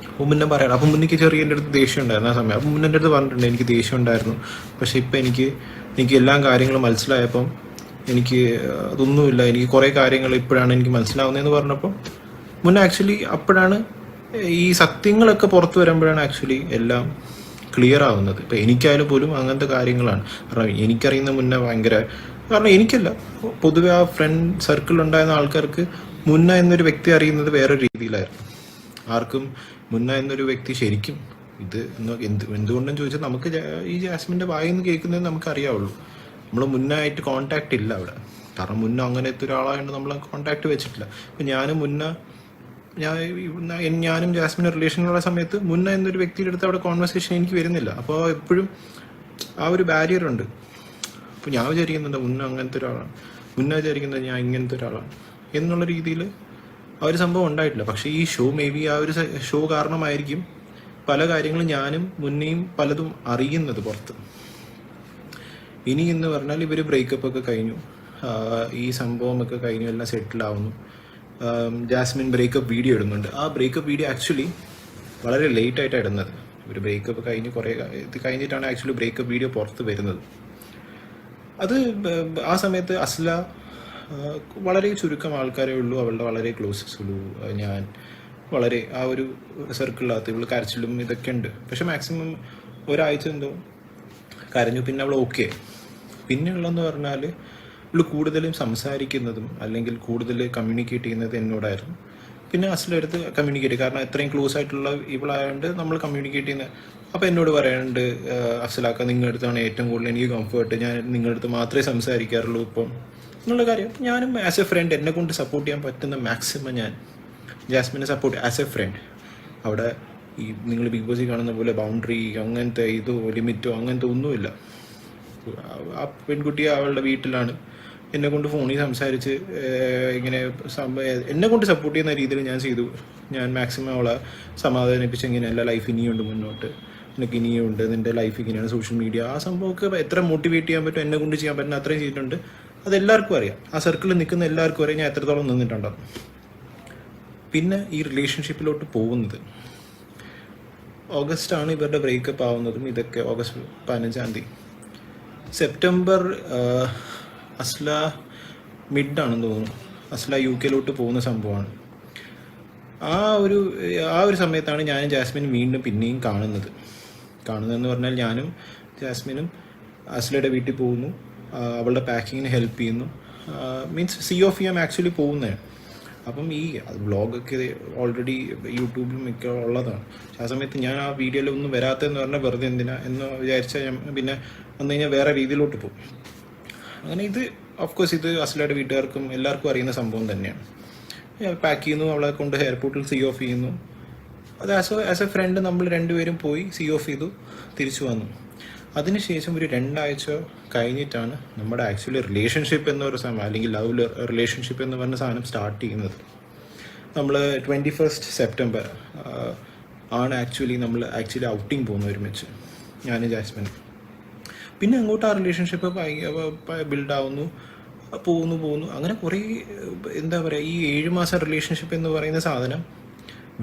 A: അപ്പോൾ മുന്നേ പറയാം. അപ്പം മുന്നേക്ക് ചെറിയ എൻ്റെ അടുത്ത് ദേഷ്യം ഉണ്ടായിരുന്നു ആ സമയം. അപ്പം മുന്നേ എൻ്റെ അടുത്ത് പറഞ്ഞിട്ടുണ്ട് എനിക്ക് ദേഷ്യം ഉണ്ടായിരുന്നു, പക്ഷേ ഇപ്പം എനിക്ക് എല്ലാ കാര്യങ്ങളും മനസ്സിലായപ്പം എനിക്ക് അതൊന്നുമില്ല, എനിക്ക് കുറേ കാര്യങ്ങൾ ഇപ്പോഴാണ് എനിക്ക് മനസ്സിലാവുന്നതെന്ന് പറഞ്ഞപ്പോൾ മുന്നേ ആക്ച്വലി അപ്പോഴാണ് ഈ സത്യങ്ങളൊക്കെ പുറത്തു വരുമ്പോഴാണ് ആക്ച്വലി എല്ലാം ക്ലിയർ ആവുന്നത്. ഇപ്പം എനിക്കായാലും പോലും അങ്ങനത്തെ കാര്യങ്ങളാണ്. കാരണം എനിക്കറിയുന്ന മുന്നേ ഭയങ്കര, കാരണം എനിക്കല്ല, പൊതുവെ ആ ഫ്രണ്ട് സർക്കിളിലുണ്ടായിരുന്ന ആൾക്കാർക്ക് മുന്ന എന്നൊരു വ്യക്തി അറിയുന്നത് വേറെ രീതിയിലായിരുന്നു. ആർക്കും മുന്ന എന്നൊരു വ്യക്തി ശരിക്കും എന്തുകൊണ്ടെന്ന് ചോദിച്ചാൽ നമുക്ക് ഈ ജാസ്മിൻ്റെ വായിന്ന് കേൾക്കുന്നത് നമുക്കറിയാവുള്ളൂ. നമ്മൾ മുന്നായിട്ട് കോണ്ടാക്ട് ഇല്ല അവിടെ. കാരണം മുന്ന അങ്ങനത്തെ ഒരാളായതുകൊണ്ട് നമ്മൾ കോണ്ടാക്ട് വെച്ചിട്ടില്ല. ഇപ്പം ഞാനും ജാസ്മിൻ്റെ റിലേഷനുള്ള സമയത്ത് മുന്ന എന്നൊരു വ്യക്തിയുടെ അടുത്ത് അവിടെ കോൺവെർസേഷൻ എനിക്ക് വരുന്നില്ല. അപ്പോൾ എപ്പോഴും ആ ഒരു ബാരിയർ ഉണ്ട്. അപ്പോൾ ഞാൻ വിചാരിക്കുന്നുണ്ട് മുന്ന അങ്ങനത്തെ ഒരാളാണ്, മുന്ന വിചാരിക്കുന്നത് ഞാൻ ഇങ്ങനത്തെ ഒരാളാണ് എന്നുള്ള രീതിയിൽ ആ ഒരു സംഭവം ഉണ്ടായിട്ടില്ല. പക്ഷേ ഈ ഷോ ആ ഒരു ഷോ കാരണമായിരിക്കും പല കാര്യങ്ങളും ഞാനും മുന്നേയും പലതും അറിയുന്നത് പുറത്ത്. ഇനി എന്ന് പറഞ്ഞാൽ ഇവർ ബ്രേക്കപ്പ് ഒക്കെ കഴിഞ്ഞു, ഈ സംഭവമൊക്കെ കഴിഞ്ഞു, എല്ലാം സെറ്റിൽ ആവുന്നു. ജാസ്മിൻ ബ്രേക്കപ്പ് വീഡിയോ ഇടുന്നുണ്ട്. ആ ബ്രേക്കപ്പ് വീഡിയോ ആക്ച്വലി വളരെ ലേറ്റ് ആയിട്ടാണ് ഇടുന്നത്. ഒരു ബ്രേക്കപ്പ് കഴിഞ്ഞ് ഇത് കഴിഞ്ഞിട്ടാണ് ആക്ച്വലി ബ്രേക്കപ്പ് വീഡിയോ പുറത്ത് വരുന്നത്. അത് ആ സമയത്ത് അസ്ല വളരെ ചുരുക്കം ആൾക്കാരേ ഉള്ളൂ, അവളുടെ വളരെ ക്ലോസ് സുലു, ഞാൻ വളരെ ആ ഒരു സർക്കിളിനകത്ത് ഇവള് കരച്ചിലും ഇതൊക്കെ ഉണ്ട്. പക്ഷെ മാക്സിമം ഒരാഴ്ച എന്തോ കരഞ്ഞു, പിന്നെ അവൾ ഓക്കെ. പിന്നെയുള്ളതെന്ന് പറഞ്ഞാൽ ഇവള് കൂടുതലും സംസാരിക്കുന്നതും അല്ലെങ്കിൽ കൂടുതൽ കമ്മ്യൂണിക്കേറ്റ് ചെയ്യുന്നത് എന്നോടായിരുന്നു. പിന്നെ അസ്ലെടുത്ത് കമ്മ്യൂണിക്കേറ്റ്, കാരണം എത്രയും ക്ലോസ് ആയിട്ടുള്ള ഇവളായതുകൊണ്ട് നമ്മൾ കമ്മ്യൂണിക്കേറ്റ് ചെയ്യുന്നത്. അപ്പോൾ എന്നോട് പറയാനുണ്ട്, അഫ്സലാക്ക നിങ്ങളുടെ അടുത്താണ് ഏറ്റവും കൂടുതൽ എനിക്ക് കംഫർട്ട്, ഞാൻ നിങ്ങളുടെ അടുത്ത് മാത്രമേ സംസാരിക്കാറുള്ളൂ ഇപ്പം എന്നുള്ള കാര്യം. ഞാനും ആസ് എ ഫ്രണ്ട് എന്നെ കൊണ്ട് സപ്പോർട്ട് ചെയ്യാൻ പറ്റുന്ന മാക്സിമം ഞാൻ ജാസ്മിനെ സപ്പോർട്ട് ആസ് എ ഫ്രണ്ട്. അവിടെ ഈ നിങ്ങൾ ബിഗ് ബോസിൽ കാണുന്ന പോലെ ബൗണ്ടറി അങ്ങനത്തെ ഇതോ ലിമിറ്റോ അങ്ങനത്തെ ഒന്നുമില്ല. ആ പെൺകുട്ടി അവളുടെ വീട്ടിലാണ്, എന്നെ കൊണ്ട് ഫോണിൽ സംസാരിച്ച് ഇങ്ങനെ എന്നെ കൊണ്ട് സപ്പോർട്ട് ചെയ്യുന്ന രീതിയിൽ ഞാൻ ചെയ്തു. ഞാൻ മാക്സിമം അവളെ സമാധാനിപ്പിച്ച് ഇങ്ങനെയല്ല, ലൈഫ് ഇനിയുണ്ട് മുന്നോട്ട്, നിനക്ക് ഇനിയുണ്ട്, നിൻ്റെ ലൈഫ് ഇങ്ങനെയാണ്, സോഷ്യൽ മീഡിയ ആ സംഭവമൊക്കെ എത്ര മോട്ടിവേറ്റ് ചെയ്യാൻ പറ്റും, എന്നെ കൊണ്ട് ചെയ്യാൻ പറ്റുന്ന അത്രയും ചെയ്തിട്ടുണ്ട്. അതെല്ലാവർക്കും അറിയാം, ആ സർക്കിളിൽ നിൽക്കുന്ന എല്ലാവർക്കും അറിയാം ഞാൻ എത്രത്തോളം നിന്നിട്ടുണ്ടാകും. പിന്നെ ഈ റിലേഷൻഷിപ്പിലോട്ട് പോകുന്നത് ഓഗസ്റ്റാണ് ഇവരുടെ ബ്രേക്കപ്പ് ആവുന്നതും. ഇതൊക്കെ ഓഗസ്റ്റ് 15-ാം തീയതി. സെപ്റ്റംബർ അസ്ല മിഡാണെന്ന് തോന്നുന്നു, അസ്ല UK പോകുന്ന സംഭവമാണ്. ആ ഒരു സമയത്താണ് ഞാനും ജാസ്മിനും വീണ്ടും പിന്നെയും കാണുന്നതെന്ന് പറഞ്ഞാൽ ഞാനും ജാസ്മിനും അസ്ലയുടെ വീട്ടിൽ പോകുന്നു, അവളുടെ പാക്കിങ്ങിന് ഹെൽപ്പ് ചെയ്യുന്നു. മീൻസ് സി ഓഫ് ചെയ്യാൻ ആക്ച്വലി പോകുന്നതാണ്. അപ്പം ഈ വ്ളോഗൊക്കെ ഓൾറെഡി യൂട്യൂബിലും ഒക്കെ ഉള്ളതാണ്. ആ സമയത്ത് ഞാൻ ആ വീഡിയോയിലൊന്നും വരാത്തതെന്ന് പറഞ്ഞാൽ വെറുതെ എന്തിനാ എന്ന് വിചാരിച്ചാൽ ഞാൻ പിന്നെ വന്നു കഴിഞ്ഞാൽ വേറെ രീതിയിലോട്ട് പോകും. അങ്ങനെ ഇത് ഓഫ്കോഴ്സ് ഇത് അസ്ലയുടെ വീട്ടുകാർക്കും എല്ലാവർക്കും അറിയുന്ന സംഭവം തന്നെയാണ്. പാക്ക് ചെയ്യുന്നു, അവളെ കൊണ്ട് എയർപോർട്ടിൽ സി ഓഫ് ചെയ്യുന്നു. അത് ആസ് എ ഫ്രണ്ട് നമ്മൾ രണ്ടുപേരും പോയി സി ഓഫ് ചെയ്തു, തിരിച്ചു വന്നു. അതിനുശേഷം ഒരു 2 ആഴ്ച കഴിഞ്ഞിട്ടാണ് നമ്മുടെ ആക്ച്വലി റിലേഷൻഷിപ്പ് എന്നൊരു സാധനം, അല്ലെങ്കിൽ ലവ് റിലേഷൻഷിപ്പ് എന്ന് പറഞ്ഞ സാധനം സ്റ്റാർട്ട് ചെയ്യുന്നത്. നമ്മൾ 21 സെപ്റ്റംബർ ആണ് നമ്മൾ ആക്ച്വലി ഔട്ടിങ് പോകുന്ന ഒരുമിച്ച്, ഞാനും ജാസ്മിനും. പിന്നെ അങ്ങോട്ട് ആ റിലേഷൻഷിപ്പ് ബിൽഡാവുന്നു, പോകുന്നു. അങ്ങനെ കുറേ എന്താ പറയുക, ഈ 7 മാസം റിലേഷൻഷിപ്പ് എന്ന് പറയുന്ന സാധനം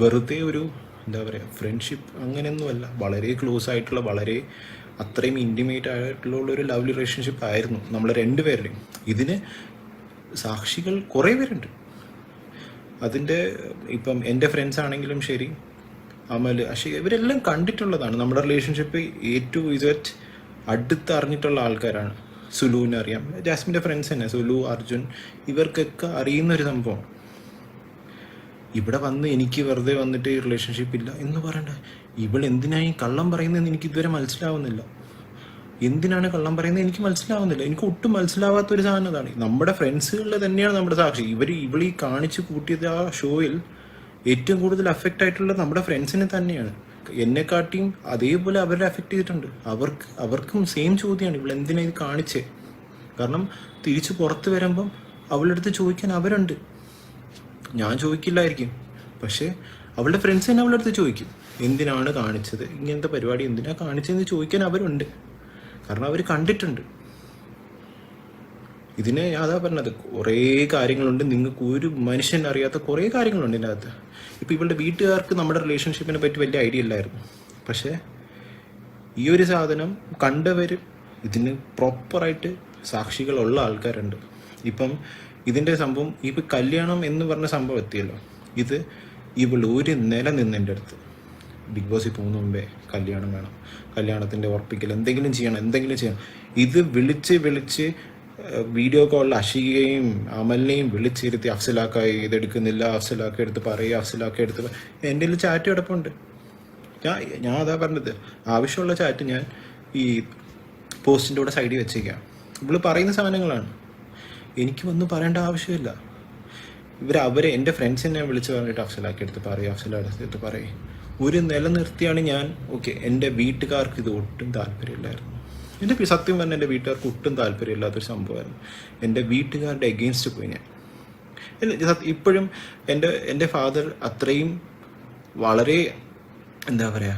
A: വെറുതെ ഒരു എന്താ പറയുക ഫ്രണ്ട്ഷിപ്പ് അങ്ങനെയൊന്നുമല്ല, വളരെ ക്ലോസ് ആയിട്ടുള്ള, വളരെ അത്രയും ഇൻറ്റിമേറ്റ് ആയിട്ടുള്ള ഒരു ലവ് റിലേഷൻഷിപ്പ് ആയിരുന്നു നമ്മൾ രണ്ടുപേരുടെയും. ഇതിന് സാക്ഷികൾ കുറേ പേരുണ്ട്. അതിൻ്റെ ഇപ്പം എൻ്റെ ഫ്രണ്ട്സ് ആണെങ്കിലും ശരി, അമൽ, അഷീഖ്, ഇവരെല്ലാം കണ്ടിട്ടുള്ളതാണ്. നമ്മുടെ റിലേഷൻഷിപ്പ് A to Z അടുത്ത് അറിഞ്ഞിട്ടുള്ള ആൾക്കാരാണ്. സുലുവിനെ അറിയാം, ജാസ്മിൻ്റെ ഫ്രണ്ട്സ് തന്നെ, സുലു, അർജുൻ, ഇവർക്കൊക്കെ അറിയുന്നൊരു സംഭവം. ഇവിടെ വന്ന് എനിക്ക് വെറുതെ വന്നിട്ട് ഈ റിലേഷൻഷിപ്പ് ഇല്ല എന്ന് പറയണ്ട. ഇവൾ എന്തിനായി കള്ളം പറയുന്നതെന്ന് എനിക്ക് ഇതുവരെ മനസ്സിലാവുന്നില്ല. എന്തിനാണ് കള്ളം പറയുന്നത് എനിക്ക് മനസ്സിലാവുന്നില്ല. എനിക്ക് ഒട്ടും മനസ്സിലാവാത്തൊരു സാധനം അതാണ്. നമ്മുടെ ഫ്രണ്ട്സുകളിൽ തന്നെയാണ് നമ്മുടെ സാക്ഷി. ഇവളീ കാണിച്ച് കൂട്ടിയത് ആ ഷോയിൽ ഏറ്റവും കൂടുതൽ അഫക്റ്റ് ആയിട്ടുള്ളത് നമ്മുടെ ഫ്രണ്ട്സിനെ തന്നെയാണ്. എന്നെക്കാട്ടിയും അതേപോലെ അവരെ അഫക്റ്റ് ചെയ്തിട്ടുണ്ട്. അവർക്കും സെയിം ചോദ്യമാണ്, ഇവൾ എന്തിനാ ഇത് കാണിച്ചേ. കാരണം തിരിച്ച് പുറത്ത് വരുമ്പം അവളുടെ അടുത്ത് ചോദിക്കാൻ അവരുണ്ട്. ഞാൻ ചോദിക്കില്ലായിരിക്കും, പക്ഷേ അവളുടെ ഫ്രണ്ട്സ് തന്നെ അവളുടെ അടുത്ത് ചോദിക്കും, എന്തിനാണ് കാണിച്ചത്, ഇങ്ങനത്തെ പരിപാടി എന്തിനാണ് കാണിച്ചതെന്ന് ചോദിക്കാൻ അവരുണ്ട്. കാരണം അവർ കണ്ടിട്ടുണ്ട്. ഇതിനെ അതാ പറഞ്ഞത്, കുറേ കാര്യങ്ങളുണ്ട്, നിങ്ങൾക്ക് ഒരു മനുഷ്യൻ അറിയാത്ത കുറേ കാര്യങ്ങളുണ്ട് ഇതിൻ്റെ അകത്ത്. ഇപ്പോൾ ഇവളുടെ വീട്ടുകാർക്ക് നമ്മുടെ റിലേഷൻഷിപ്പിനെ പറ്റി വലിയ ഐഡിയ ഇല്ലായിരുന്നു. പക്ഷേ ഈ ഒരു സാധനം കണ്ടവർ, ഇതിന് പ്രോപ്പറായിട്ട് സാക്ഷികളുള്ള ആൾക്കാരുണ്ട്. ഇപ്പം ഇതിൻ്റെ സംഭവം, ഇപ്പം കല്യാണം എന്ന് പറഞ്ഞ സംഭവം എത്തിയല്ലോ. ഇത് ഇവൾ ഒരു നില നിന്നെൻ്റെ അടുത്ത് ബിഗ് ബോസിൽ പോകുന്ന മുമ്പേ കല്യാണം വേണം, കല്യാണത്തിൻ്റെ ഉറപ്പിക്കൽ, എന്തെങ്കിലും ചെയ്യണം. ഇത് വിളിച്ച് വീഡിയോ കോളിൽ അഷീഖയും അമലിനെയും വിളിച്ചിരുത്തി, അഫ്സലാക്ക ഇതെടുക്കുന്നില്ല, അഫ്സലാക്ക എടുത്ത് പറയുക, അഫ്സലാക്ക എടുത്ത് എൻ്റെ ചാറ്റ് കിടപ്പുണ്ട്. ഞാൻ അതാ പറഞ്ഞത്, ആവശ്യമുള്ള ചാറ്റ് ഞാൻ ഈ പോസ്റ്റിൻ്റെ കൂടെ സൈഡിൽ വെച്ചേക്കാം. ഇവള് പറയുന്ന സാധനങ്ങളാണ്, എനിക്ക് വന്ന് പറയേണ്ട ആവശ്യമില്ല. അവരെ എൻ്റെ ഫ്രണ്ട്സിനെ വിളിച്ച് പറഞ്ഞിട്ട് അഫ്സലാക്കി എടുത്ത് പറയും, അഫ്സലാടുത്ത് പറയും. ഒരു നിലനിർത്തിയാണ് ഞാൻ. ഓക്കെ, എൻ്റെ വീട്ടുകാർക്ക് ഇത് ഒട്ടും താല്പര്യമില്ലായിരുന്നു. സത്യം പറഞ്ഞാൽ എൻ്റെ വീട്ടുകാർക്ക് ഒട്ടും താല്പര്യമില്ലാത്തൊരു സംഭവമായിരുന്നു. എൻ്റെ വീട്ടുകാരുടെ എഗെയിൻസ്റ്റ് പോയി ഞാൻ. ഇപ്പോഴും എൻ്റെ ഫാദർ അത്രയും വളരെ എന്താ പറയുക